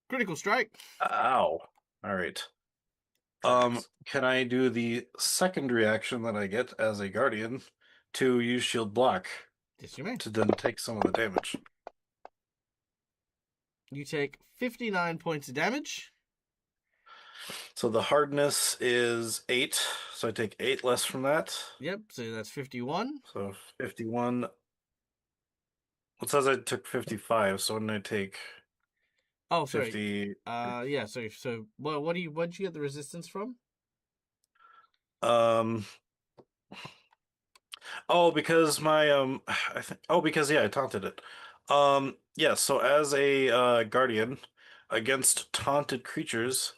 Critical strike. Ow. All right. Can I do the second reaction that I get as a guardian to use shield block Yes, you may. to then take some of the damage? You take 59 points of damage. So the hardness is 8, so I take 8 less from that. Yep, so that's 51. So 51. It says I took 55, so when I take Oh, sorry. 50. Yeah, sorry. So, what'd you get the resistance from? Oh, because my I taunted it. Yeah, so as a guardian against taunted creatures,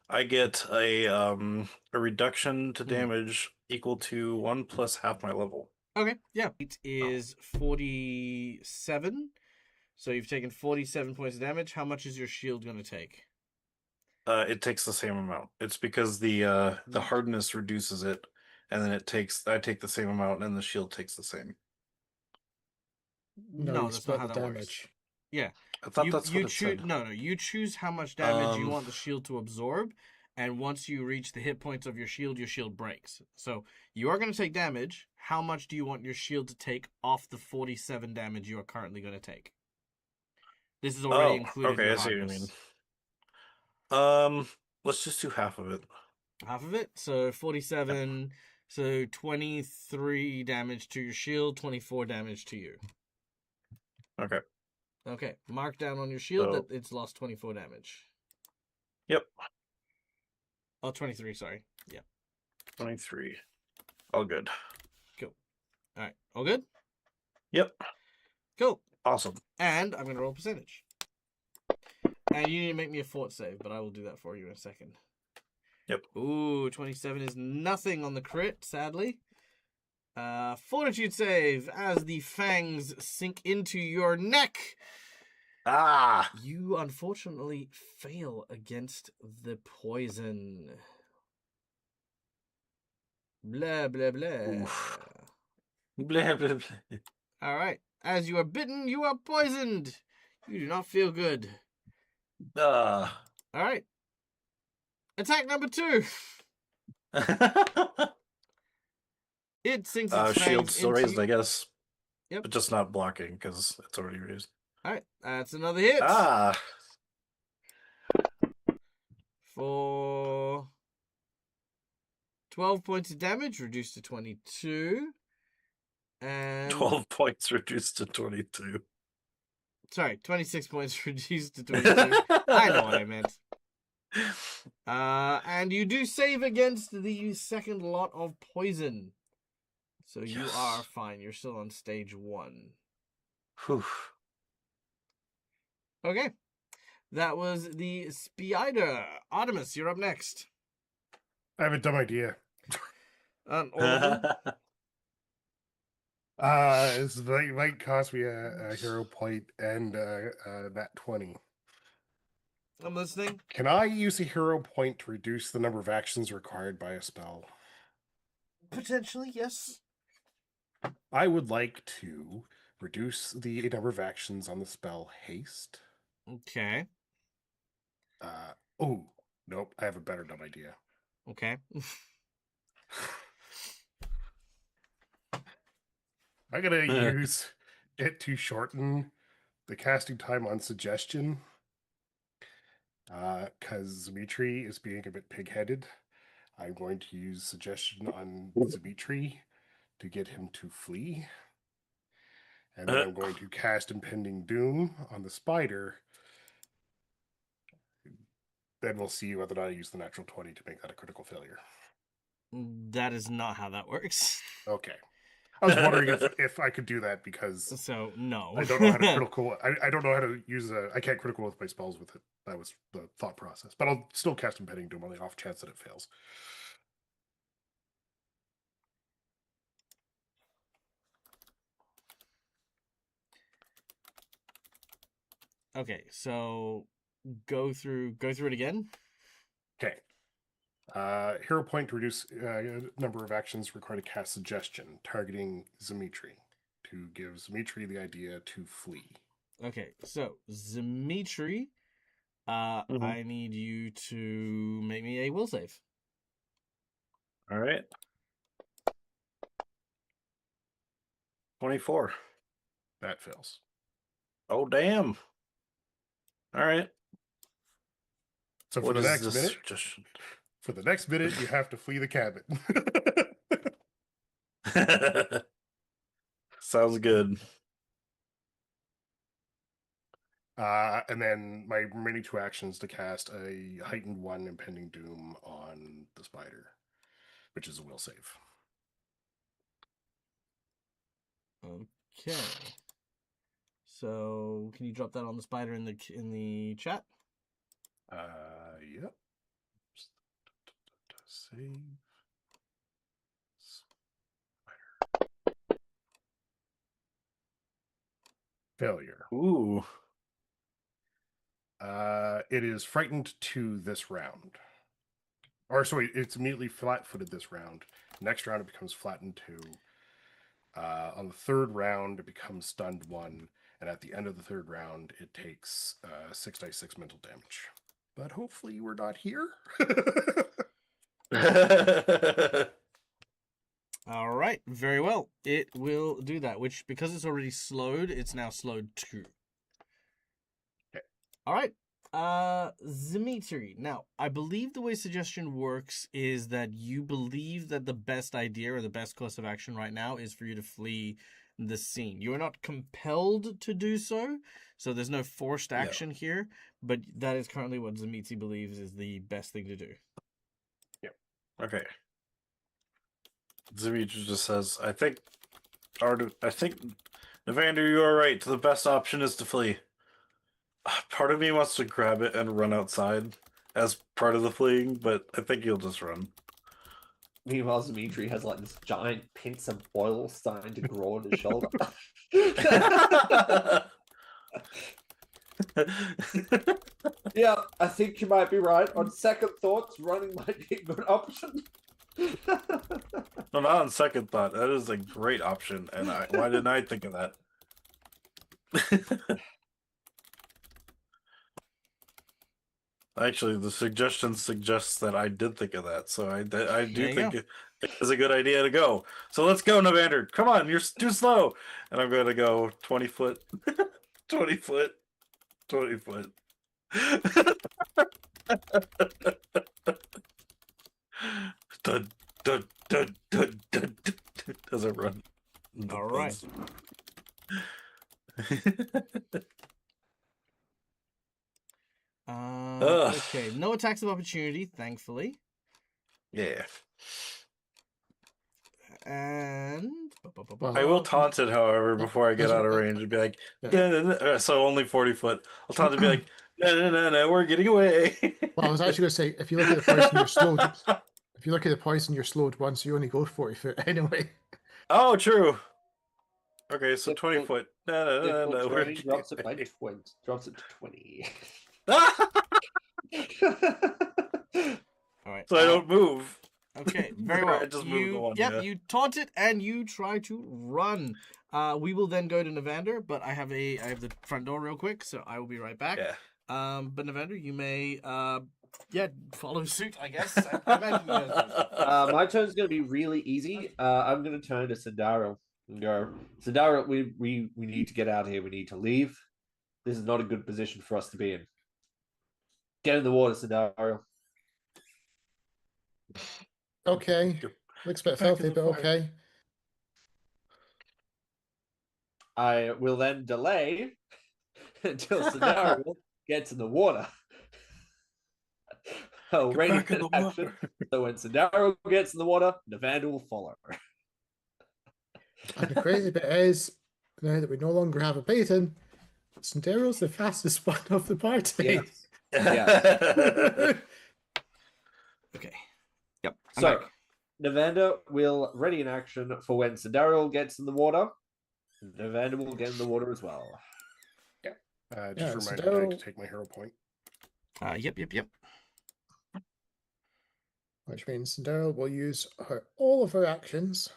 I get a reduction to damage equal to 1 plus half my level. Okay, yeah. It is 47. So you've taken 47 points of damage. How much is your shield going to take? It takes the same amount. It's because the hardness reduces it, and then I take the same amount, and the shield takes the same. No, No, you that's split not how the that damage. works. Yeah. I thought that's what it choose. said. No, you choose how much damage you Um, want the shield to absorb, and once you reach the hit points of your shield breaks. So you are going to take damage. How much do you want your shield to take off the 47 damage you are currently going to take? This is already included in okay, your I see what you hardness. mean. Let's just do half of it. Half of it? So 47, so 23 damage to your shield, 24 damage to you. Okay. Okay, mark down on your shield So- that it's lost 24 damage. Yep. Oh, 23, sorry. Yeah. 23. All good. Cool. All right, all good? Yep. Cool. Awesome. And I'm going to roll percentage. And you need to make me a fort save, but I will do that for you in a second. Yep. Ooh, 27 is nothing on the crit, sadly. Fortitude save as the fangs sink into your neck. Ah! You unfortunately fail against the poison. Blah, blah, blah. Oof. Blah, blah, blah. All right. As you are bitten, you are poisoned. You do not feel good. Ah. All right. Attack number 2. It sinks its fangs Shield still into raised, you. I guess. Yep. But just not blocking because it's already raised. All right. That's another hit. Ah! For 12 points of damage, reduced to 22. And 12 points reduced to 22. sorry, 26 points reduced to 22. I know what I meant. And you do save against the second lot of poison. So you Yes. are fine. You're still on stage 1. Whew. Okay. That was the spider. Artemis, you're up next. I have a dumb idea. All of them? This might cost me a hero point and that 20. I'm listening. Can I use a hero point to reduce the number of actions required by a spell? Potentially, yes. I would like to reduce the number of actions on the spell haste. Okay. Oh, nope. I have a better dumb idea. Okay. I'm going to use it to shorten the casting time on suggestion. Because Dimitri is being a bit pig-headed. I'm going to use suggestion on Dimitri to get him to flee. And then I'm going to cast Impending Doom on the spider. Then we'll see whether or not I use the natural 20 to make that a critical failure. That is not how that works. Okay. I was wondering if I could do that because So no. I don't know how to critical. I don't know how to use I can't critical with my spells with it. That was the thought process. But I'll still cast Impending Doom on the off chance that it fails. Okay, so go through it again. Okay. Hero point to reduce number of actions required to cast Suggestion, targeting Dimitri, to give Dimitri the idea to flee. Okay, so Dimitri, Mhm. I need you to make me a will save. All right. 24. That fails. Oh, damn. All right. So for What the is next this minute, suggestion? you have to flee the cabin. Sounds good. And then my remaining 2 actions to cast a heightened 1 impending doom on the spider, which is a will save. Okay. So can you drop that on the spider in the chat? Yep. Save. Spider. Failure. Ooh. It is frightened 2 this round. Or sorry, it's immediately flat-footed this round. Next round it becomes flattened 2. On the 3rd round it becomes stunned 1, and at the end of the 3rd round it takes 6d6 mental damage. But hopefully we're not here. All right, very well. It will do that, which because it's already slowed, it's now slowed 2. Okay. All right. Dimitri. Now, I believe the way suggestion works is that you believe that the best idea or the best course of action right now is for you to flee the scene. You are not compelled to do so, so there's no forced action here, but that is currently what Dimitri believes is the best thing to do. Okay. Dimitri just says, I think, Evander, you are right. The best option is to flee. Part of me wants to grab it and run outside as part of the fleeing, but I think you'll just run. Meanwhile, Dimitri has like this giant pinch of oil starting to grow on his shoulder. Yeah, I think you might be right. On second thoughts, running might be a good option. No, not on second thought. That is a great option, and why didn't I think of that? Actually, the suggestion suggests that I did think of that, so I do think it is a good idea to go. So let's go, Navander. Come on, you're too slow. And I'm going to go 20 foot, 20 foot, 20 foot. Dun, dun, dun, dun, dun, dun, as I run. All right. Okay, no attacks of opportunity, thankfully. Yeah. And I will taunt it, however, before I get out of range and be like, so only 40 foot. I'll taunt it and be like, no, we're getting away. Well, I was actually going to say, if you look at the poison, you're slowed. If you look at the poison, you're slowed once, so you only go 40 foot anyway. Oh, true. Okay, so 20 Difficult- foot. Difficult We're terrain drops it by 20. Drops it to 20. all right. So I don't move. Okay, very well. I just moved the one, yeah. You taunt it and you try to run. We will then go to Navander, but I have the front door real quick, so I will be right back. Yeah. But Navander, you may follow suit, I guess. I imagine you guys do. My turn's going to be really easy. I'm going to turn to Sandaro and go, Sandaro, we need to get out of here. We need to leave. This is not a good position for us to be in. Get in the water, Sandaro. Okay. Looks a bit filthy, but okay. I will then delay until Sandaro gets in the water. Get ready back in in the action. water. So when Sandaro gets in the water, Navander will follow. And the crazy bit is, now that we no longer have a Peyton, Sandero's the fastest one of the party. Yes. Okay. Yep. I'm So back. Navander will ready in action for when Sandaro gets in the water. Navander will get in the water as well. Just Yeah, remind so- me to take my hero point. Yep. Which means Sandero will use all of her actions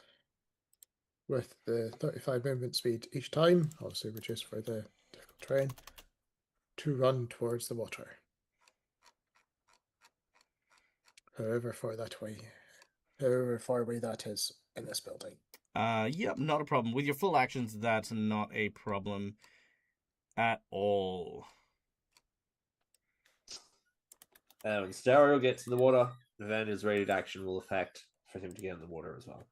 with the 35 movement speed each time, obviously reduced for the difficult terrain, to run towards the water. However far away that is in this building. Yep, not a problem. With your full actions, that's not a problem at all. When Sandaro gets in the water, Navander's ready in action will affect for him to get in the water as well.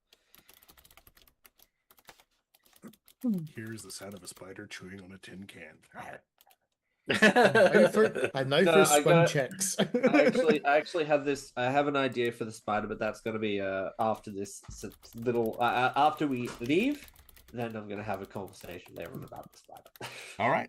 Here's the sound of a spider chewing on a tin can. I'm now No, for I swim got- checks. I actually have this. I have an idea for the spider, but that's going to be after this little. After we leave, then I'm going to have a conversation with everyone about the spider. All right.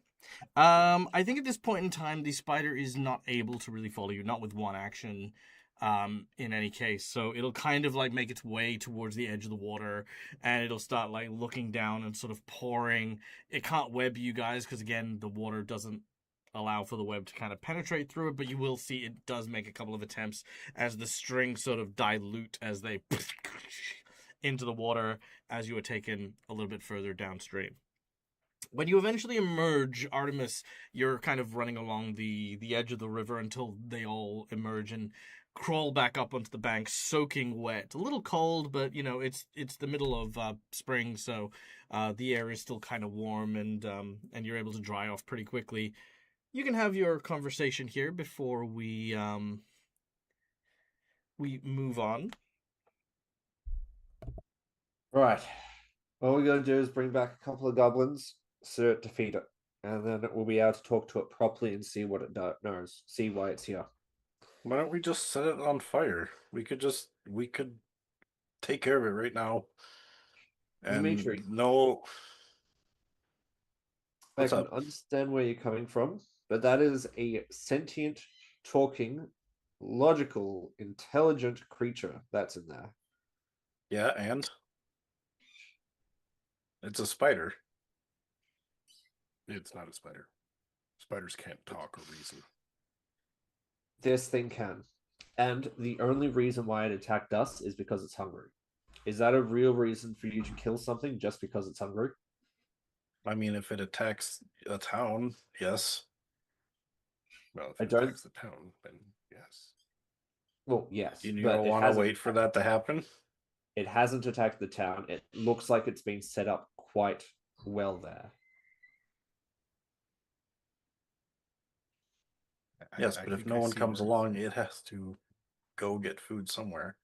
I think at this point in time, the spider is not able to really follow you, not with one action. In any case, so it'll kind of like make its way towards the edge of the water, and it'll start like looking down and sort of pouring. It can't web you guys because again, the water doesn't allow for the web to kind of penetrate through it, but you will see it does make a couple of attempts as the strings sort of dilute as they into the water as you are taken a little bit further downstream. When you eventually emerge, Artemis, you're kind of running along the edge of the river until they all emerge and crawl back up onto the bank, soaking wet. A little cold, but you know it's the middle of spring, so the air is still kind of warm, and you're able to dry off pretty quickly. You can have your conversation here before we move on. Right. All we're going to do is bring back a couple of goblins, defeat it, and then we'll be able to talk to it properly and see what it knows, see why it's here. Why don't we just set it on fire? We could take care of it right now. And Dimitri. no, I what's can up? understand where you're coming from, but that is a sentient, talking, logical, intelligent creature that's in there. Yeah, and it's a spider. It's not a spider. Spiders can't talk or reason. This thing can. And the only reason why it attacked us is because it's hungry. Is that a real reason for you to kill something just because it's hungry? I mean, if it attacks a town, yes. Well, if I it don't- attacks the town, then yes. Well, yes. You but don't it want to hasn't wait for that to happen. It hasn't attacked the town. It looks like it's been set up quite well there. Yes, I but if think no I one see comes where- along, it has to go get food somewhere.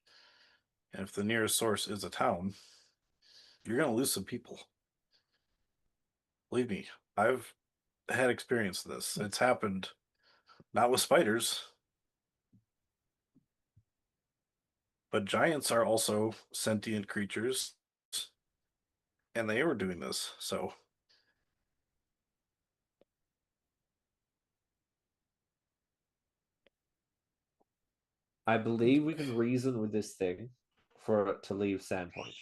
And if the nearest source is a town, you're going to lose some people. Believe me, I've had experience with this. It's happened not with spiders, but giants are also sentient creatures, and they were doing this. So I believe we can reason with this thing for it to leave Sandpoint.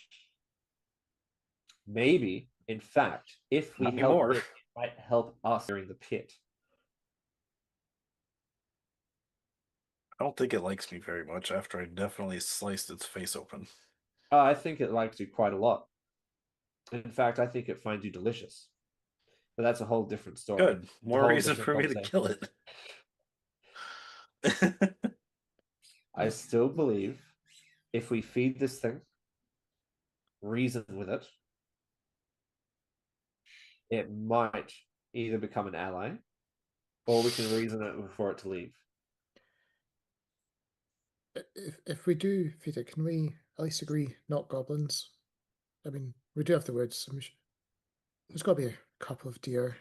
Maybe, in fact, if we Not help anymore. it might help us during the pit. I don't think it likes me very much after I definitely sliced its face open. I think it likes you quite a lot. In fact, I think it finds you delicious. But that's a whole different story. Good. More Whole reason different for me to conversation. kill it. I still believe if we feed this thing, reason with it, it might either become an ally or we can reason it before it to leave. If we do feed it, can we at least agree not goblins? I mean, we do have the woods. There's got to be a couple of deer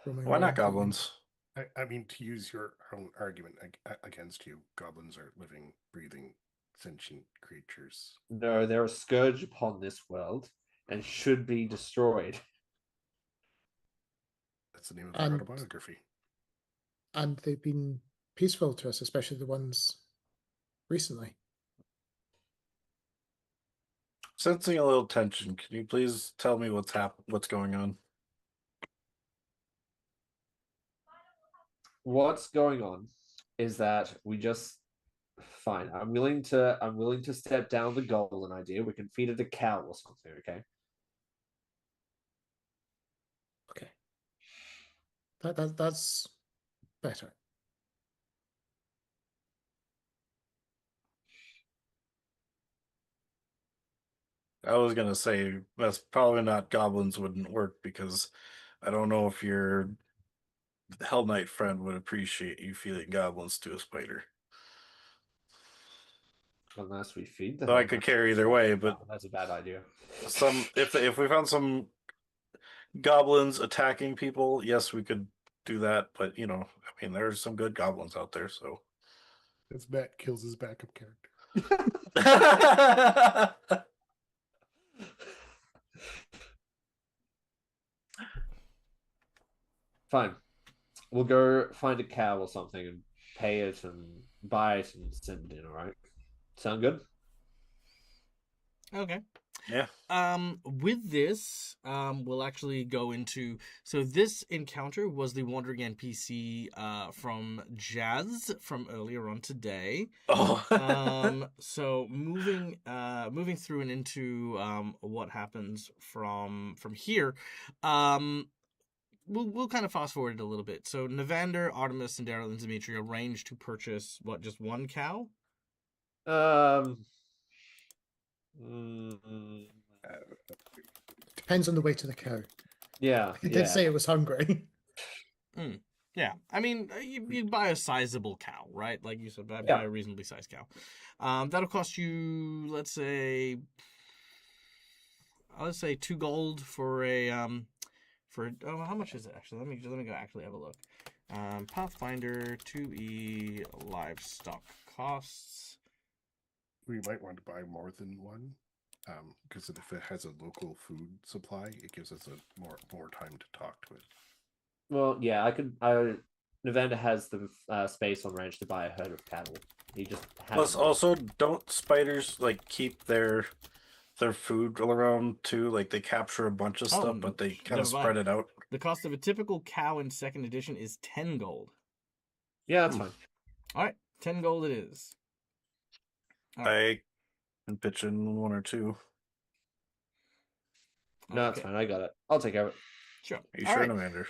roaming Why not around that you- goblins? I mean, to use your own argument against you, goblins are living, breathing, sentient creatures. No, they're a scourge upon this world and should be destroyed. That's the name of their And- autobiography. And they've been peaceful to us, especially the ones recently. Sensing a little tension, can you please tell me what's going on? What's going on is that we just fine. I'm willing to step down the golden idea. We can feed it a cow or something, okay? Okay. That's better. I was gonna say that's probably not goblins wouldn't work because I don't know if your Hell Knight friend would appreciate you feeding goblins to a spider. Unless we feed the So I hell could out. care either way, but Oh, that's a bad idea. if we found some goblins attacking people, yes, we could do that. But I mean, there's some good goblins out there, so. As Matt kills his backup character. Fine. We'll go find a cow or something and pay it and buy it and send it in, alright? Sound good? Okay. Yeah. With this, we'll actually go into. So this encounter was the wandering NPC from Jazz from earlier on today. Oh. So moving through and into what happens from here. We'll kind of fast forward it a little bit. So Navander, Artemis, and Daryl and Dimitri arrange to purchase just one cow. Depends on the weight of the cow. Yeah. It did say it was hungry. Yeah, I mean, you buy a sizable cow, right? Like you said, buy a reasonably sized cow. That'll cost you, let's say 2 gold for a how much is it actually? Let me go actually have a look. Pathfinder 2E livestock costs. We might want to buy more than one, because if it has a local food supply, it gives us more time to talk to it. Well, yeah, Navander has the space on ranch to buy a herd of cattle. He just has. Plus, also, don't spiders keep their food around too? Like they capture a bunch of stuff, but they kind of spread it out. The cost of a typical cow in 2nd edition is 10 gold. Yeah, that's fine. All right, 10 gold it is. I can pitch in 1 or 2. No, that's fine. I got it. I'll take care of it. Sure. Are you All sure, right. Navander?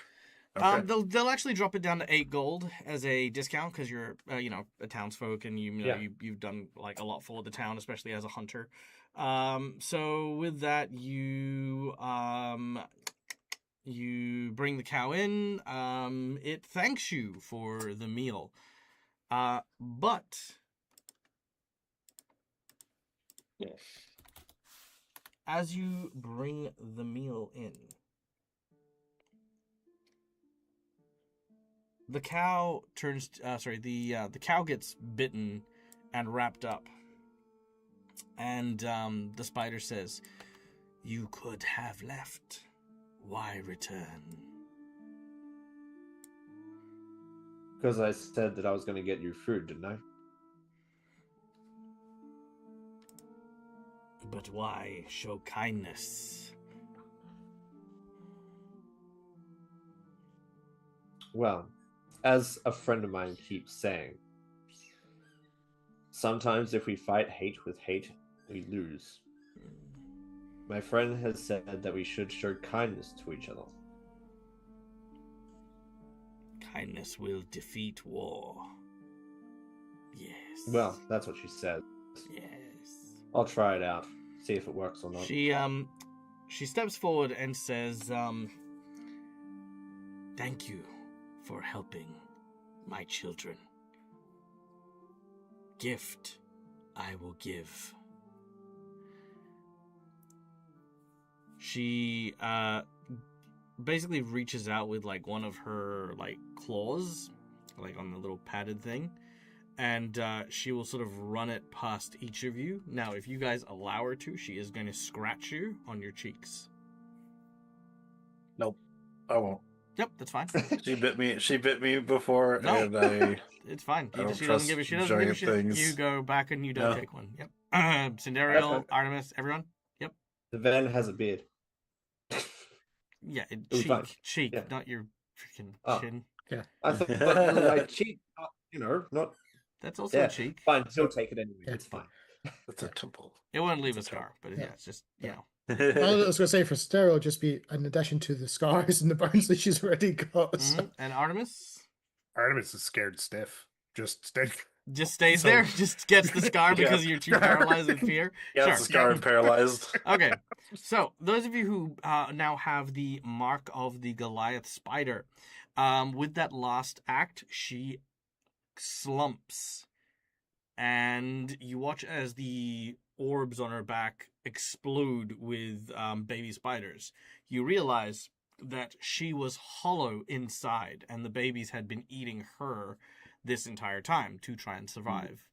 Okay. They'll actually drop it down to 8 gold as a discount because you're a townsfolk and you've done a lot for the town, especially as a hunter. So with that you bring the cow in. It thanks you for the meal, but as you bring the meal in, the cow turns. The cow gets bitten and wrapped up, and the spider says, "You could have left. Why return?" Because I said that I was going to get you food, didn't I? But why show kindness? Well, as a friend of mine keeps saying, sometimes if we fight hate with hate, we lose. My friend has said that we should show kindness to each other. Kindness will defeat war. Yes. Well, that's what she said. Yes. I'll try it out, see if it works or not. She steps forward and says, "Thank you for helping my children. Gift I will give." She basically reaches out with like one of her like claws, like on the little padded thing, and she will sort of run it past each of you. Now, if you guys allow her to, she is going to scratch you on your cheeks. Nope, I won't. Yep, that's fine. She bit me. She bit me before, No. and I. It's fine. I don't She doesn't trust give a she doesn't give a giant shit. things. You go back and you don't No. take one. Yep. Cinderella, Okay. Artemis, everyone. Yep. The van has a beard. Yeah, It'll be fine. cheek, Yeah. not your freaking Oh. chin. I thought my cheek, not. That's also Yeah. a cheek. Fine, he'll take it anyway. Yeah. It's fine. That's a temple. It won't leave a It's a scar, but Yeah. it's just you Yeah. know. All I was going to say for Stera will just be in addition to the scars and the burns that she's already got. so- Mhm. And Artemis Artemis is scared stiff. Just stay. just stays So- there, just gets the scar because you're too paralyzed with fear. Yeah, Sure. it's a scar and paralyzed. Okay, so those of you who now have the mark of the Goliath spider, with that last act, she slumps, and you watch as the orbs on her back explode with baby spiders. You realize that she was hollow inside, and the babies had been eating her this entire time to try and survive.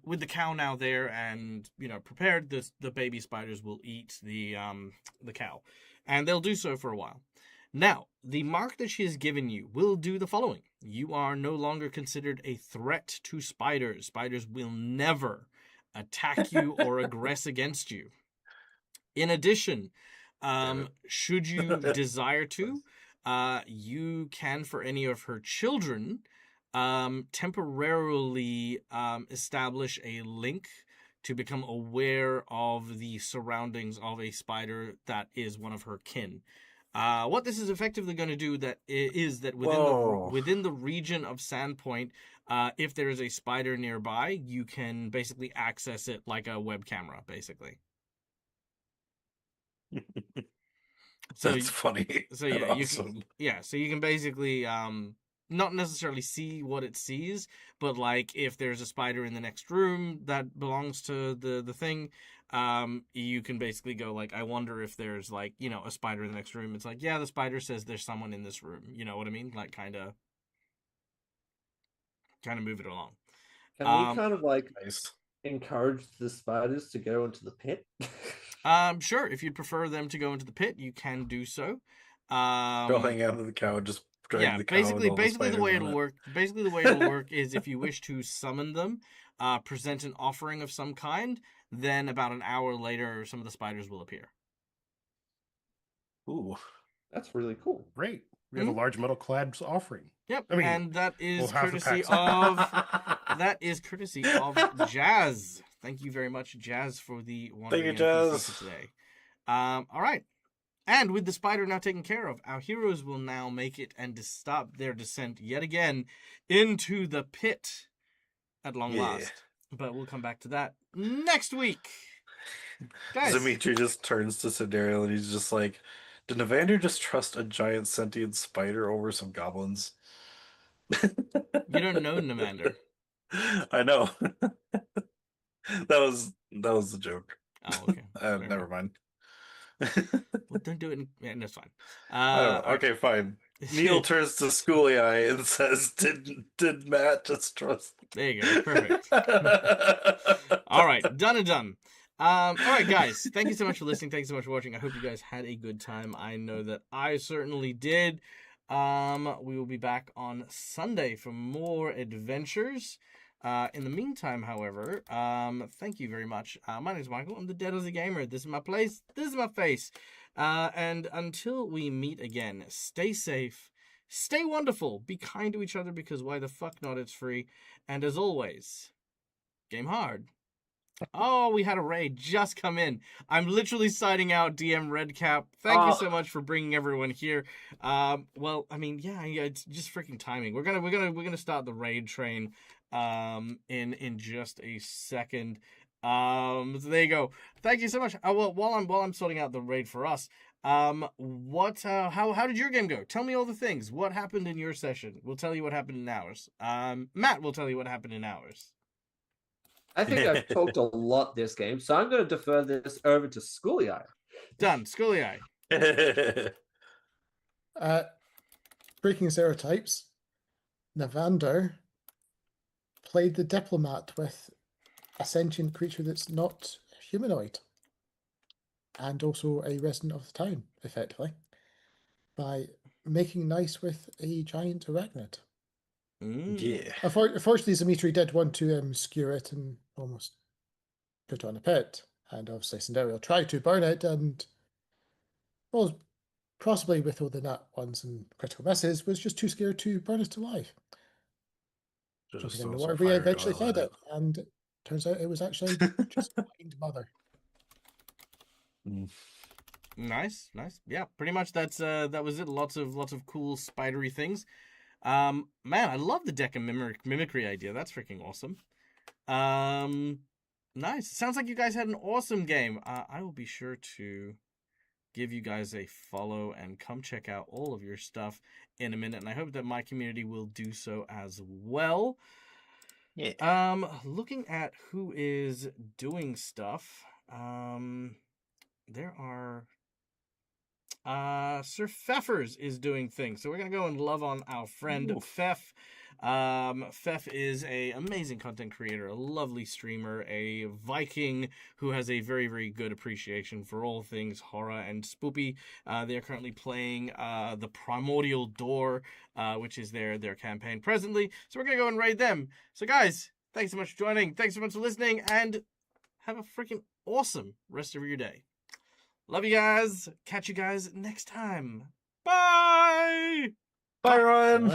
With the cow now there and prepared, the baby spiders will eat the cow, and they'll do so for a while. Now, the mark that she has given you will do the following: you are no longer considered a threat to spiders. Spiders will never attack you or aggress against you. In addition, should you desire to, you can, for any of her children, temporarily establish a link to become aware of the surroundings of a spider that is one of her kin. What this is effectively going to do is that within the region of Sandpoint, if there is a spider nearby, you can basically access it like a web camera, basically. That's funny. So and yeah, awesome. so you can basically not necessarily see what it sees, but like if there's a spider in the next room that belongs to the thing, you can basically go like, I wonder if there's like, a spider in the next room. It's like, yeah, the spider says there's someone in this room. You know what I mean? Like kind of move it along. Can we kind of like Nice. encourage the spiders to go into the pit? Sure. If you'd prefer them to go into the pit, you can do so. Go hang out with the cow and just drag the cow. basically and all the spiders way on it'll it. work. Basically, the way it'll work is if you wish to summon them, present an offering of some kind, then about an hour later, some of the spiders will appear. Ooh. That's really cool. Great. We have a large metal clad offering. Yep, I mean, and that is we'll have the courtesy packs. of Jazz. Thank you very much, Jazz, for the Thank you, NPC Jazz. for today. All right. And with the spider now taken care of, our heroes will now make it and to stop their descent yet again into the pit at long last. But we'll come back to that next week. Guys, Dimitri just turns to Sidariel and he's just like, did Evander just trust a giant sentient spider over some goblins? you don't know Namander. I know. that was the joke. Oh, okay. Fair Never mind. Well, don't do it. Yeah, that's fine. I don't know. Okay, fine. Neil turns to Schooly Eye and says, "Did Matt just trust?" There you go. Perfect. All right, done and done. All right, guys. Thank you so much for listening. Thank you so much for watching. I hope you guys had a good time. I know that I certainly did. We will be back on Sunday for more adventures. In the meantime, however, thank you very much. My name is Michael. I'm the Dead of the Gamer. This is my place. This is my face. And until we meet again, stay safe, stay wonderful, be kind to each other because why the fuck not? It's free. And as always, game hard. Oh, we had a raid just come in. I'm literally signing out DM Redcap. Thank you so much for bringing everyone here. Well, I mean, yeah, it's just freaking timing. We're gonna start the raid train in just a second. So there you go. Thank you so much. Well, while I'm sorting out the raid for us, how did your game go? Tell me all the things. What happened in your session? We'll tell you what happened in ours. Matt will tell you what happened in ours. I think I've talked a lot this game, so I'm going to defer this over to Schooly Eye. Done. Schooly Eye. Breaking stereotypes, Navander played the diplomat with a sentient creature that's not humanoid, and also a resident of the town, effectively, by making nice with a giant arachnid. Yeah. Unfortunately, Dimitri did want to skewer it and almost put it on a pit, and obviously Cindereal tried to burn it, and well, possibly with all the nat ones and critical misses, was just too scared to burn it alive. Just Jumping in throw the some water, we fire eventually oil fed at it, and it turns out it was actually just kind mother. Nice. Yeah, pretty much that was it. Lots of cool spidery things. Man, I love the deck of mimicry idea. That's freaking awesome. Nice. Sounds like you guys had an awesome game. I will be sure to give you guys a follow and come check out all of your stuff in a minute, and I hope that my community will do so as well. Yeah. Looking at who is doing stuff, there are Sir Pfeffers is doing things, so we're gonna go and love on our friend Ooh. Pfeff. Pfeff is a amazing content creator, a lovely streamer, a Viking who has a very, very good appreciation for all things horror and spoopy. They are currently playing the Primordial Door, which is their campaign presently. So we're gonna go and raid them. So guys, thanks so much for joining. Thanks so much for listening, and have a freaking awesome rest of your day. Love you guys. Catch you guys next time. Bye. Bye, Ryan.